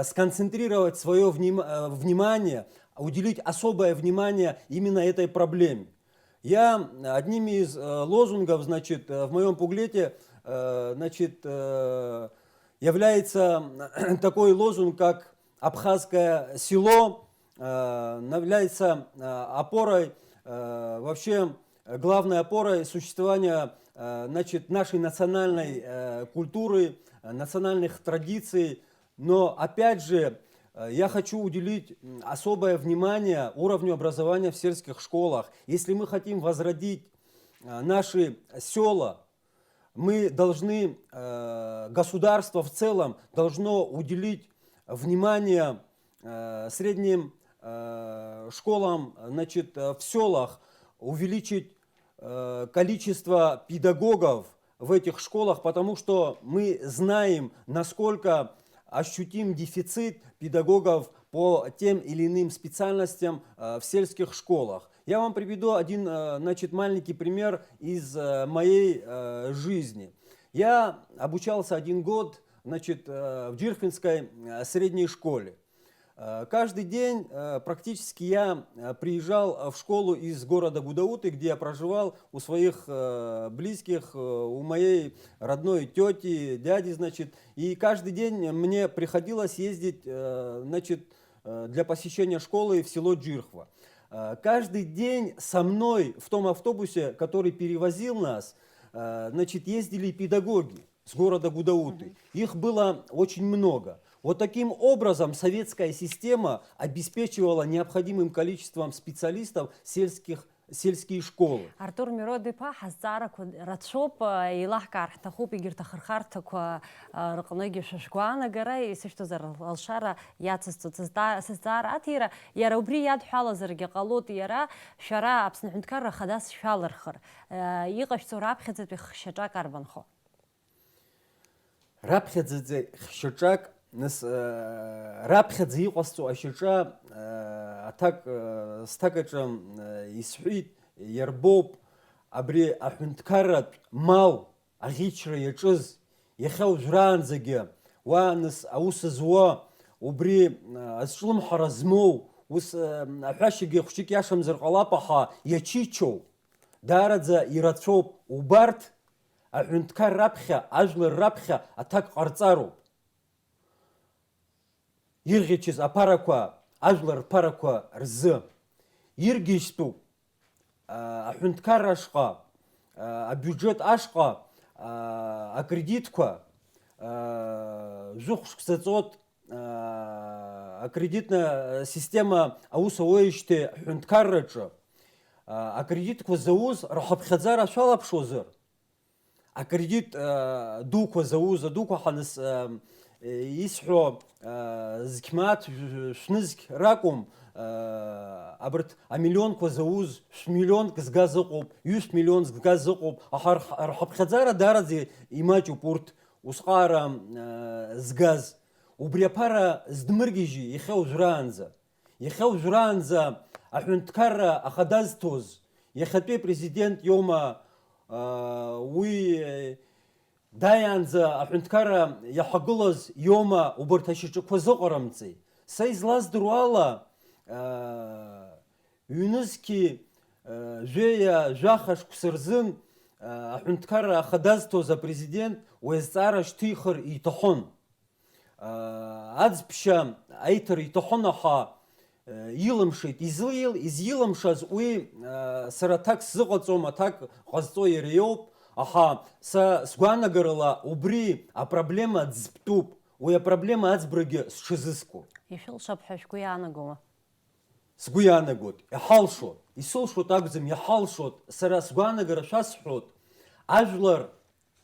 сконцентрировать свое внимание, уделить особое внимание именно этой проблеме. Одним из лозунгов, значит, в моем буклете, значит, является такой лозунг, как «Абхазское село», является опорой, вообще главной опорой существования, значит, нашей национальной культуры, национальных традиций. Но опять же, я хочу уделить особое внимание уровню образования в сельских школах. Если мы хотим возродить наши села, мы должны, государство в целом должно уделить внимание средним школам, значит, в селах, увеличить количество педагогов в этих школах, потому что мы знаем, насколько ощутим дефицит педагогов по тем или иным специальностям в сельских школах. Я вам приведу один, значит, маленький пример из моей жизни. Я обучался 1 год, значит, в Джирхвинской средней школе. Каждый день практически я приезжал в школу из города Гудауты, где я проживал у своих близких, у моей родной тети, дяди, значит. И каждый день мне приходилось ездить, значит, для посещения школы в село Джирхва. Каждый день со мной в том автобусе, который перевозил нас, значит, ездили педагоги с города Гудауты. Их было очень много. Вот таким образом советская система обеспечивала необходимым количеством специалистов сельские школы. Артур Миродипа хазарак ратшоп илахкар тахуп игиртахархартак рqныги шашгуана гара исишто зар алшара яцсто сазар атира яра убри яд халазырги qalот яра шара апсн хунткар хадас шалархыр иqashto рапхезет бихшачак арбанхо рапхезет хшачак Нас раԥхьаӡа иҟасҵо ашьаҿа аҭак сҭакаҿы исҳәит, иарбоуп абри аҳәынҭқарратә мал аӷьычра иаҿыз иахьа уажәраанӡагьы уа нас аус зуа убри азҿлымҳара змоу ус аҳәашьагьы хәыҷык иашамзар ҟалап, аха иачичоу даараӡа ирацәоуп. Убарҭ аҳәынҭқар раԥхьа, ажәлар раԥхьа аҭак ҟарҵароуп. Ирӷьычыз аԥарақәа, ажәлар рԥарақәа рзы иргьежьтәуп аҳәынҭқар ашҟа, абиуџьет ашҟа акредитқәа жәохә-шықәса ҵуоит акредитна система аус ауеижьҭеи ҳҳәынҭқарраҿы акредитқәа зауз рхыԥхьаӡара шәалаԥшуазар, акредит дуқәа зауз, адуқәа ҳаныс исҳәо зқьмаҭ шәнызқь ракәым, абарҭ амиллионқәа зауз шә-миллионк згаз ыҟоуп, ҩышә-миллион згаз ыҟоуп, аха рхыԥхьаӡара даараӡа имаҷуп урҭ усҟаара згаз. Убри аԥара здмыргьежьи иахьа уажәраанӡа. Иахьа уажәраанӡа аҳәынҭқарра ахадазҭоз иахьатәи президент иоума уи даянза аҳәынҭқарра иаҳагылаз иоума убарҭ ашьаҿақәа зыҟарамҵеи. Са излаздыруа ала ҩнызқьи жәеиа жәаха шықәса рзын аҳәынҭқарра ахадазҭоз апрезидент уи азҵаара шьҭихыр иҭахын. Аӡԥшьа аиҭар иҭахын аха илымшеит. Изилымшаз уи сара аҭак сзыҟаҵом, аҭак ҟазҵо иара иоуп. Аха са сгәаанагарала убри апроблема ӡбтәуп. Уи апроблема аӡбрагьы сҽазызкуп. Ишәылшап ҳәа шәгәы иаанагома? Сгәы иаанагоит, иҳалшоит, исылшоит акәӡам, иҳалшоит. Сара сгәаанагара шәасҳәоит, ажәлар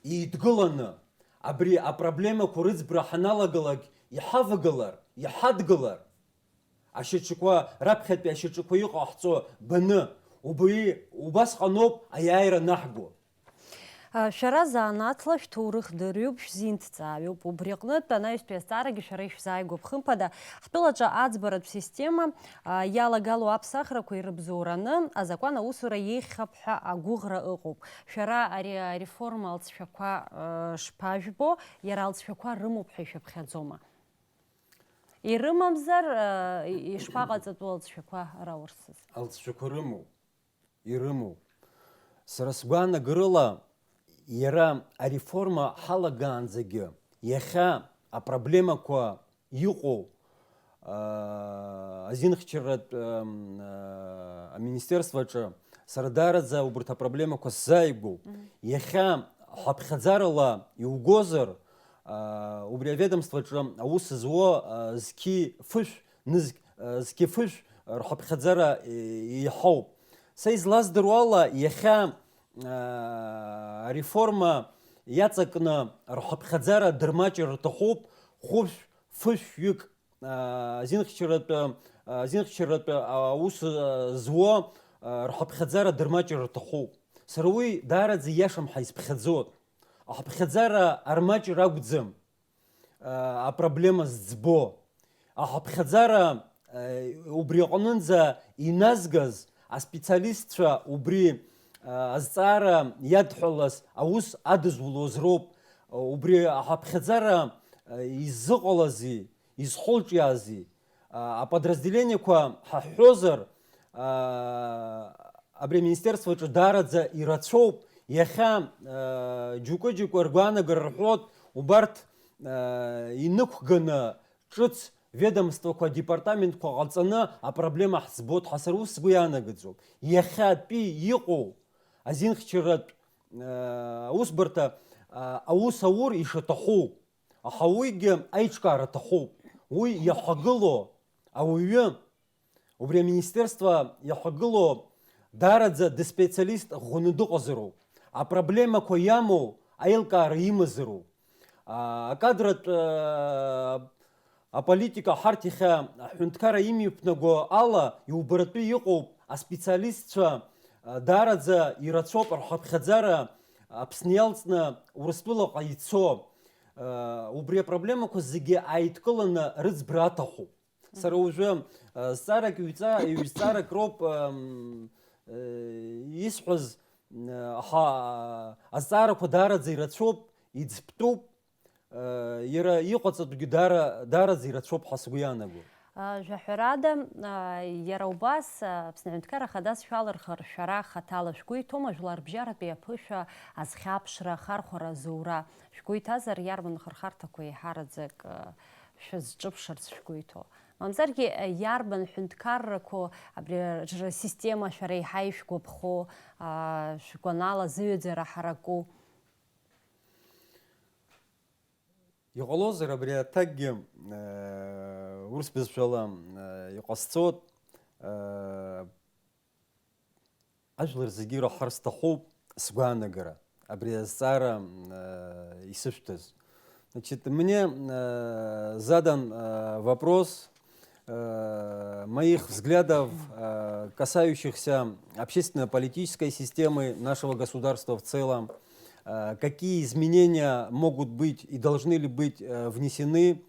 еидгыланы абри апроблемақәа рыӡбра ҳаналагалак иҳавагылар, иҳадгылар, ашьаҿақәа раԥхьатәи ашьаҿақәа иҟаҳҵо баны, убасҟаноуп аиааира наҳго. Шәара заанаҭла шәҭоурых дырҩуп, шәзинҭҵааҩуп. Убри аҟнытә анаҩстәи азҵаарагьы шәара ишәзааигәоуп. Хымԥада, ҳтәылаҿы аӡбаратә система иалагало аԥсахрақәа ирыбзоураны азакәан аусура еиӷьхап ҳәа агәыӷра ыҟоуп. Шәара ари ареформа алҵшәақәа шԥажәбо, иара алҵшәақәа рымоуп ҳәа ишәаԥхьаӡома? Ирымамзар ишԥаҟаҵатәу алҵшәақәа раурсыз? Алҵшәақәа рымоуп, ирымоуп. Сара сгәаанагарыла иара ареформа ҳалагаанӡагьы иахьа апроблемақәа иҟоу азинхьчарратә аминистерстваҿы сара даараӡа убарҭ апроблемақәа сзааигәоуп. Иахьа ҳаԥхьаӡарала иугозар убри аведомстваҿы аус зуо зқьи фышә рҳаԥхьаӡара иаҳауп. Са излаздыруа ала иахьа ареформа иаҵакны рҳаԥхьаӡара дырмаҷыр рҭахуп. Фышәҩык азинхьчарратә аус зуо рҳаԥхьаӡара дырмаҷыр рҭахуп. Сара уи даараӡа ииашам ҳаизԥхьаӡоит. Аҳаԥхьаӡара армаҷыр акәӡам апроблема зӡбо. Аҳаԥхьаӡара убри аҟнынӡа иназгаз аспециалистцәа убри азҵаара иадҳәалаз аус адызулоз роуп. Убри аҳаԥхьаӡара изыҟалази, изхәылҿиаази аподразделениақәа ҳаҳҳәозар абри аминистерстваҿы даараӡа ирацәоуп. Иахьа џьукы-џьукы ргәаанагара рҳәоит, убарҭ инықәганы ҿыц ведомствақәа, департаментқәа ҟалҵаны апроблема ҳӡбоит ҳәа сара ус сгәы иаанагаӡоуп. Иахьатәи иҟоу азинхьчарратә аусбарҭа аус аур ишаҭаху, аха уигьы аиҿкаара аҭахуп. Уи иаҳагыло ауаҩы, убри аминистерство иаҳагыло даараӡа дыспециалист ӷәӷәаны дыҟазароуп. Апроблемақәа иамоу аилкаара имазароуп. Акадратә аполитика ҳарҭ иахьа аҳәынҭқарра имиԥнаго ала иубаратәы иҟоуп аспециалистцәа даараӡа ирацәоуп рҳаԥхьаӡара Аԥсны иалҵны Урыстәылаҟа ицо. Убри апроблемақәа зегьы ааидкыланы рыӡбра аҭахуп. Сара уажәы зҵаарак ҩ-ҵаарак роуп исҳәаз, аха азҵаарақәа даараӡа ирацәоуп, иӡбтәуп. Иара иҟаҵатәгьы даараӡа ирацәоуп ҳәа сгәы иаанагоит. Жәаҳәарада, иара убас Аԥсны Аҳәынҭқарра Ахадас шәалырхыр шәара хаҭала шәгәы иҭоума жәлар бжьаратәи аԥышәа азхьаԥшра, ахархәара азоура шәгәы иҭазар иарбан хырхарҭақәа еиҳараӡак шәазҿыԥшырц шәгәы иҭоу? Мамзаргьы иарбан ҳәынҭқаррақәа абри рсистема шәара еиҳа ишәгәаԥхо, шәгәанала зыҩаӡара ҳараку? Иҟалозар абри аҭакгьы урыс бызшәала иҟасҵоит. Ажәлар зегьы ираҳар сҭахуп сгәаанагара абри азҵаара исышәҭаз. Значит, мне задан вопрос моих взглядов, касающихся общественно-политической системы нашего государства в целом. Какие изменения могут быть и должны ли быть внесены,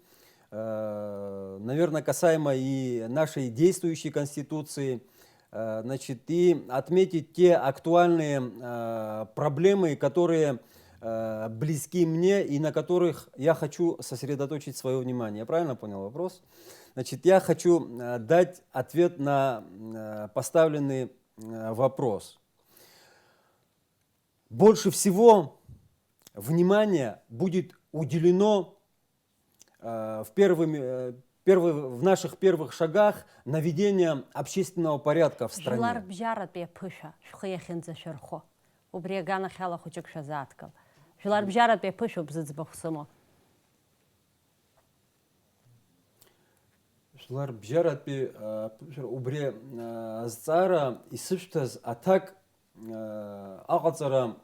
наверное, касаемо и нашей действующей Конституции, значит, и отметить те актуальные проблемы, которые близки мне и на которых я хочу сосредоточить свое внимание. Я правильно понял вопрос? Значит, я хочу дать ответ на поставленный вопрос. Больше всего внимания будет уделено в наших первых шагах наведения общественного порядка в стране. Жылар бжарат бе пыша, шхыяхинза шерхо. Убрегана хала хочек шазаткал. Жылар бжарат бе пышу бзыцбахсымо. Жылар бжарат бе убре зцара исыштаз атак ағацара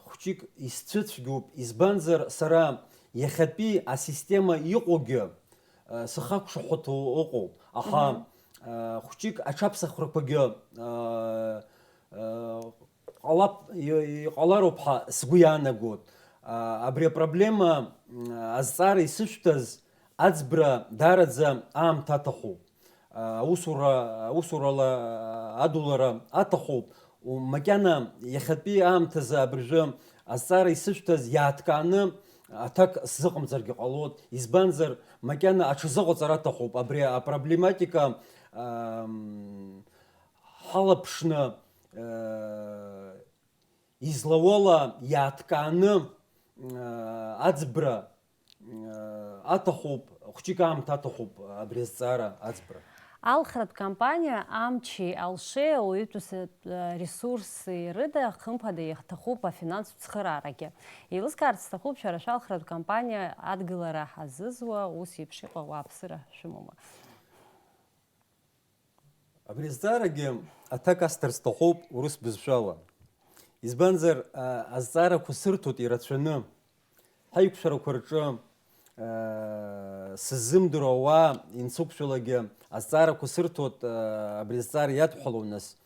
хучик исцыцгуб избанзар сара яхапи а система иқоге сахак шухоту око аха хучик ачапса храпаге аларопха сгуяна год абре проблема азцара исыштаз ацбра дарадза ам татаху усурала адулара атаху макяна яхапи ам таза абржа азцара исыштаз ятканы атак сзыгымзарги қалот избанзар макяна ачызыгы царатаху абре проблематика халапшны излавола ятканы ацбра атаху хучикам татаху абре зцара ацбра. Алхрат компания амчи алше уитус ресурсы рыда хымпада яхтаху по финансу цхырараге. Илыс картстаху шараша алхрат компания адгылара хазызва усипшиqa вапсыра шумума. Абрездараге атакастарстаху урус безшала. Избанзар азцара кусыртут ирацәаны ҳаиқәшәарақәа рҿы сыззымдыруа инцуқәшәалагьы азцарақәа сырҭоит абри азҵаара иадҳәалоу нас.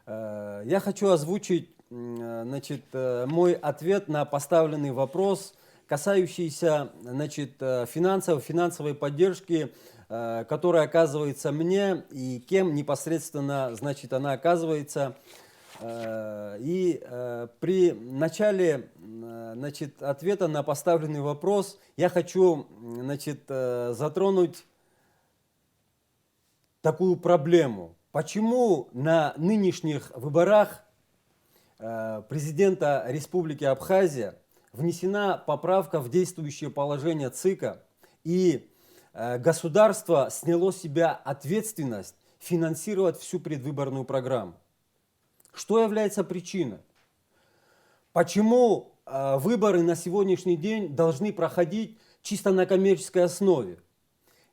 Я хочу озвучить значит, мой ответ на поставленный вопрос, касающийся значит, финансовой поддержки, которая оказывается мне и кем непосредственно значит, она оказывается. И при начале значит, ответа на поставленный вопрос я хочу значит, затронуть такую проблему. Почему на нынешних выборах президента Республики Абхазия внесена поправка в действующее положение ЦИКа, и государство сняло с себя ответственность финансировать всю предвыборную программу? Что является причиной? Почему выборы на сегодняшний день должны проходить чисто на коммерческой основе?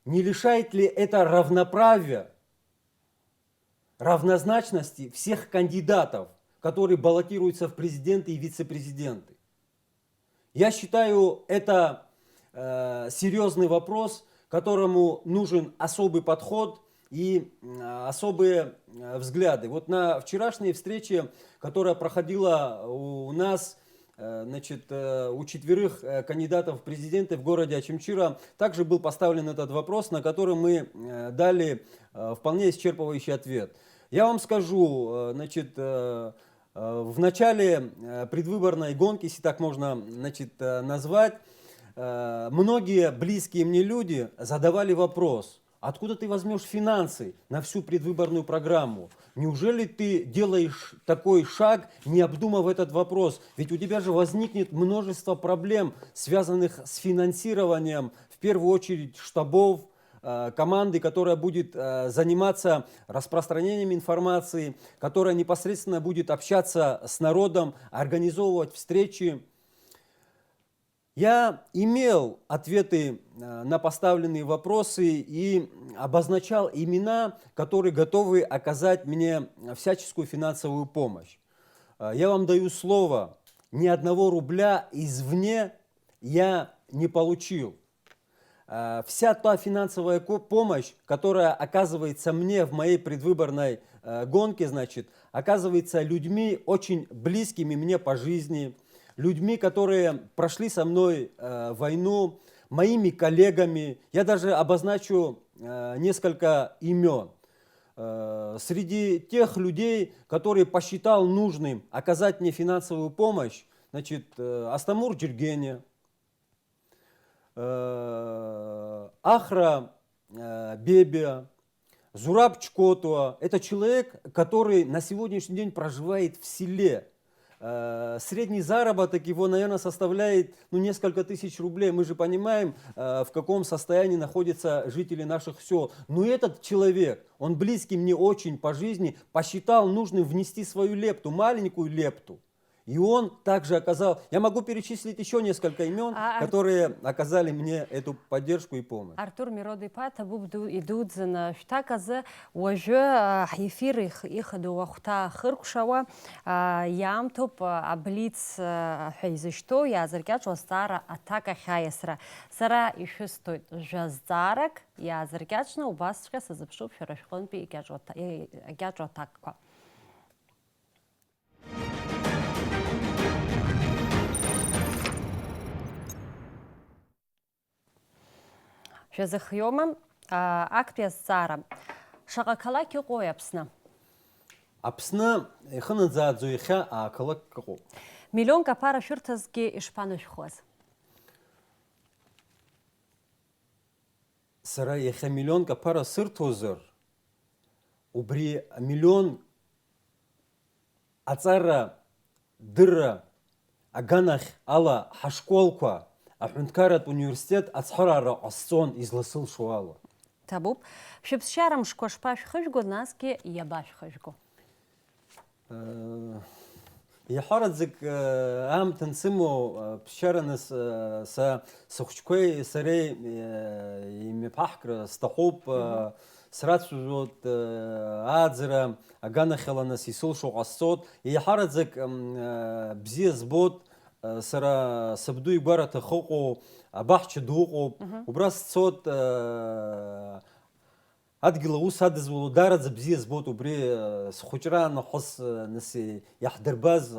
Не лишает ли это равноправия, равнозначности всех кандидатов, которые баллотируются в президенты и вице-президенты? Я считаю, это серьезный вопрос, которому нужен особый подход и особые взгляды. Вот на вчерашней встрече, которая проходила у нас, значит, у 4 кандидатов в президенты в городе Очимчира, также был поставлен этот вопрос, на который мы дали вполне исчерпывающий ответ. Я вам скажу, значит, в начале предвыборной гонки, если так можно значит, назвать, многие близкие мне люди задавали вопрос: откуда ты возьмешь финансы на всю предвыборную программу? Неужели ты делаешь такой шаг, не обдумав этот вопрос? Ведь у тебя же возникнет множество проблем, связанных с финансированием, в первую очередь, штабов, команды, которая будет заниматься распространением информации, которая непосредственно будет общаться с народом, организовывать встречи. Я имел ответы на поставленные вопросы и обозначал имена, которые готовы оказать мне всяческую финансовую помощь. Я вам даю слово, ни одного рубля извне я не получил. Вся та финансовая помощь, которая оказывается мне в моей предвыборной гонке, значит, оказывается людьми очень близкими мне по жизни, людьми, которые прошли со мной войну, моими коллегами. Я даже обозначу несколько имен. Среди тех людей, которые посчитал нужным оказать мне финансовую помощь, значит, Астамур Джергене, Ахра Бебия, Зураб Чкотуа. Это человек, который на сегодняшний день проживает в селе. Средний заработок его, наверное, составляет несколько тысяч рублей. Мы же понимаем, в каком состоянии находятся жители наших сел. Но этот человек, он близкий мне очень по жизни, посчитал нужным внести свою лепту, маленькую лепту. И он также оказал, я могу перечислить еще несколько имен, которые оказали мне эту поддержку и помощь. Артур Миродипа, табубду идудзена штаказы, уже эфир их до вахта хыркшава, ямтоп аблиц хайзышто, я заркяч стара атака хайсра. Сара еще стоит жаздарак, я заркячна у вас сейчас запишу вчерашний пи и гаджо атака. Шазахьома, актия сара. Шагакалаки гояпсна. Апсна, ханадзадзуиха, а калакко. Миллион капара шуртазги ишпанушхоз. Сара яха миллион капара сыртозер. Убри миллион ацара дыра аганах ала хашколка. Ахунткарат университет ацхарара ассон изласыл шуала. Табуб, шипсшарам шкошпаш хышго наски ябаш хышго. Я харадзик ам тансимо пшаранас са сухчкой сарей ими пахкра стахоп срацужот адзра аганахеланас исул шу ассот. Я харадзик бзиезбот сара сабду игбарата хоко абахча дуко убрас цот адгила усадыз волу дарадз бзиез бот убри схучра нахос наси яхдербаз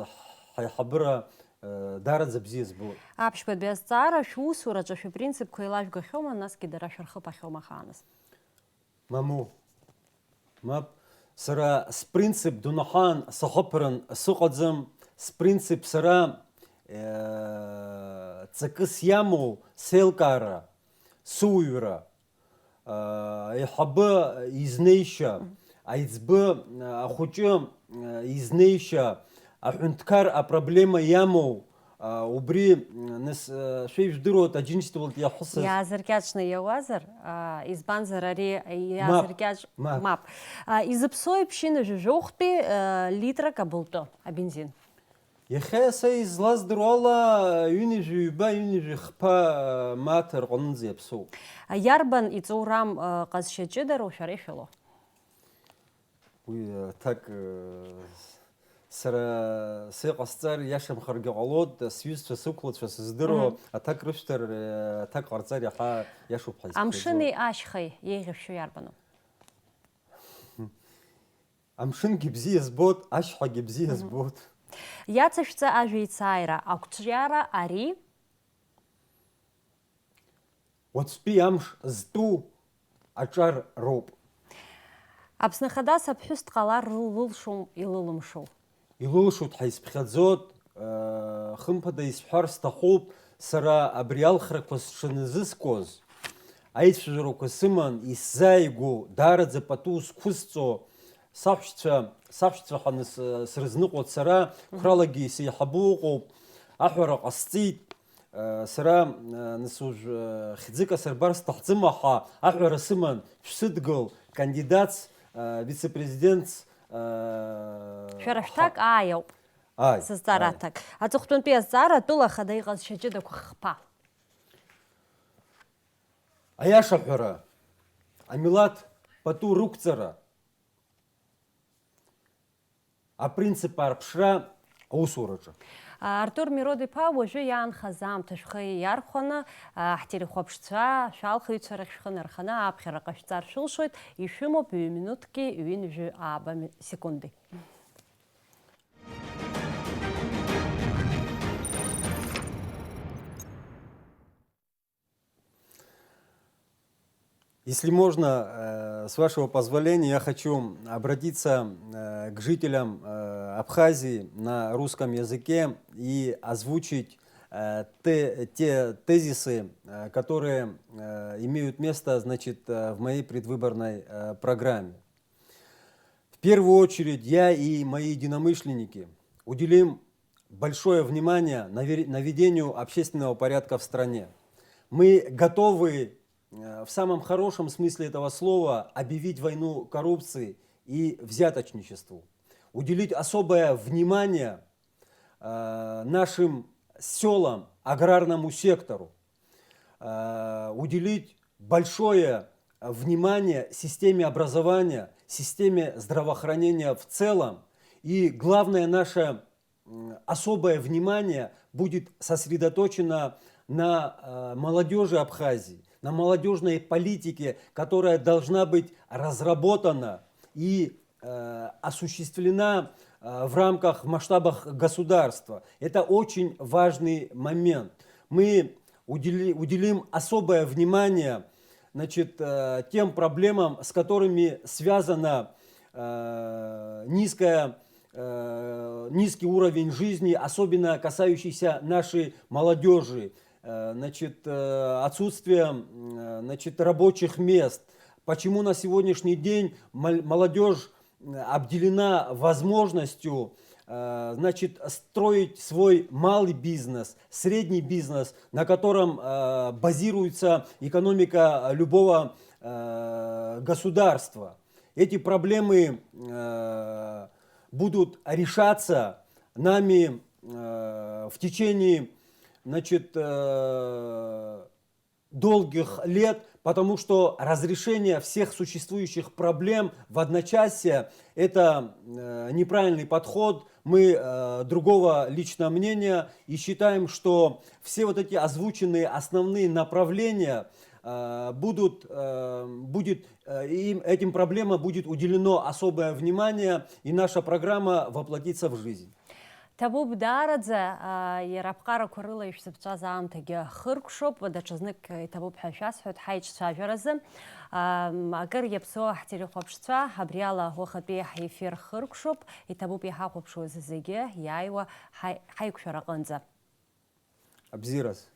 хайхабра дарадз бзиез бот Апшпет без цара шу сураджа шу принцип койлаш гахома наски дарашархы пахома ханас. Маму мап сара с принцип дунахан сахапран сукадзам с принцип сара цакыс яму селкара суюра ихабы изнейша айцбы ахучы изнейша ахунткар а проблема яму убри нас шейф дырот аджинчтывал я хусс Я заркячна явазар из банзарари я заркяч мап из псой пшины жохпи литра кабулто а бензин. يخي سيز لازدر والله يونيجي با يونيجي خبا ماتر قنزي بسو Ярбан и цурам казшечедеру шарифило. وي تاك سرا سيقصتر يشم خرج غلط سويس فسوكلت فسزدرو اتاك رشتر تاك قرصر يحا يشوف حيز Амшини ашхай егив шу ярбану. امشن جبزي زبوت اشحا جبزي زبوت Яцышца ажвейцайра аукчяра ари وتسبي امش زتو ачар روب Апснахада сапхюст қалар рулшум илылымшул. يلوشوت حيس بخزوت خمبدا يسحر استخوب سرا ابريال خرقوس شنزسكوز ايت شجرو كسمن يسايغو دارد запатус кусцо صافشتوا حنس سرزنقوت سرا كرالاجي سيحبوقو احورا قصيت سرا نسوج خزيكا سربارس تحتمها احورا سمن شدقل كانديدات вице-президент Шараштак айоп. Сыздаратак. Ацухтун пиазара тула хадайгаз шаджида кухпа. Аяша хора. Амилат пату рукцара. А принцип арпшра аусураджа. Артур Миродипа уже ян хазам ташхай ярхона ахтери хопшца шалхай царахшхана архана апхера кашцар шулшойт и шумо 2 минутки вин же аба секунды. Если можно, с вашего позволения, я хочу обратиться к жителям Абхазии на русском языке и озвучить те тезисы, которые имеют место, значит, в моей предвыборной программе. В первую очередь я и мои единомышленники уделим большое внимание наведению общественного порядка в стране. Мы готовы в самом хорошем смысле этого слова объявить войну коррупции и взяточничеству, уделить особое внимание нашим селам, аграрному сектору, уделить большое внимание системе образования, системе здравоохранения в целом. И главное наше особое внимание будет сосредоточено на молодежи Абхазии, на молодежной политике, которая должна быть разработана и осуществлена в рамках, в масштабах государства. Это очень важный момент. Мы уделим особое внимание, значит, тем проблемам, с которыми связана низкий уровень жизни, особенно касающийся нашей молодежи, значит, отсутствие, значит, рабочих мест. Почему на сегодняшний день молодежь обделена возможностью, значит, строить свой малый бизнес, средний бизнес, на котором базируется экономика любого государства. Эти проблемы будут решаться нами в течение, значит, долгих лет, потому что разрешение всех существующих проблем в одночасье – это неправильный подход. Мы другого лично мнения и считаем, что все вот эти озвученные основные направления этим проблемам будет уделено особое внимание, и наша программа воплотится в жизнь. Табуб дарадзе ирапкара курила ишсипцаз аамтаги хыркшоп даҽазнык итабуб ҳәа шәасҳәоит ҳаиҿцәажәаразы. Акыр иаԥсоу ҳтелехәаԥшцәа абри ала уахатәи ҳефир хыркшоп, иҭабуп иҳахәаԥшуаз зегьы иааиуа ҳаиқәшәара аҟынӡа. Абзираз.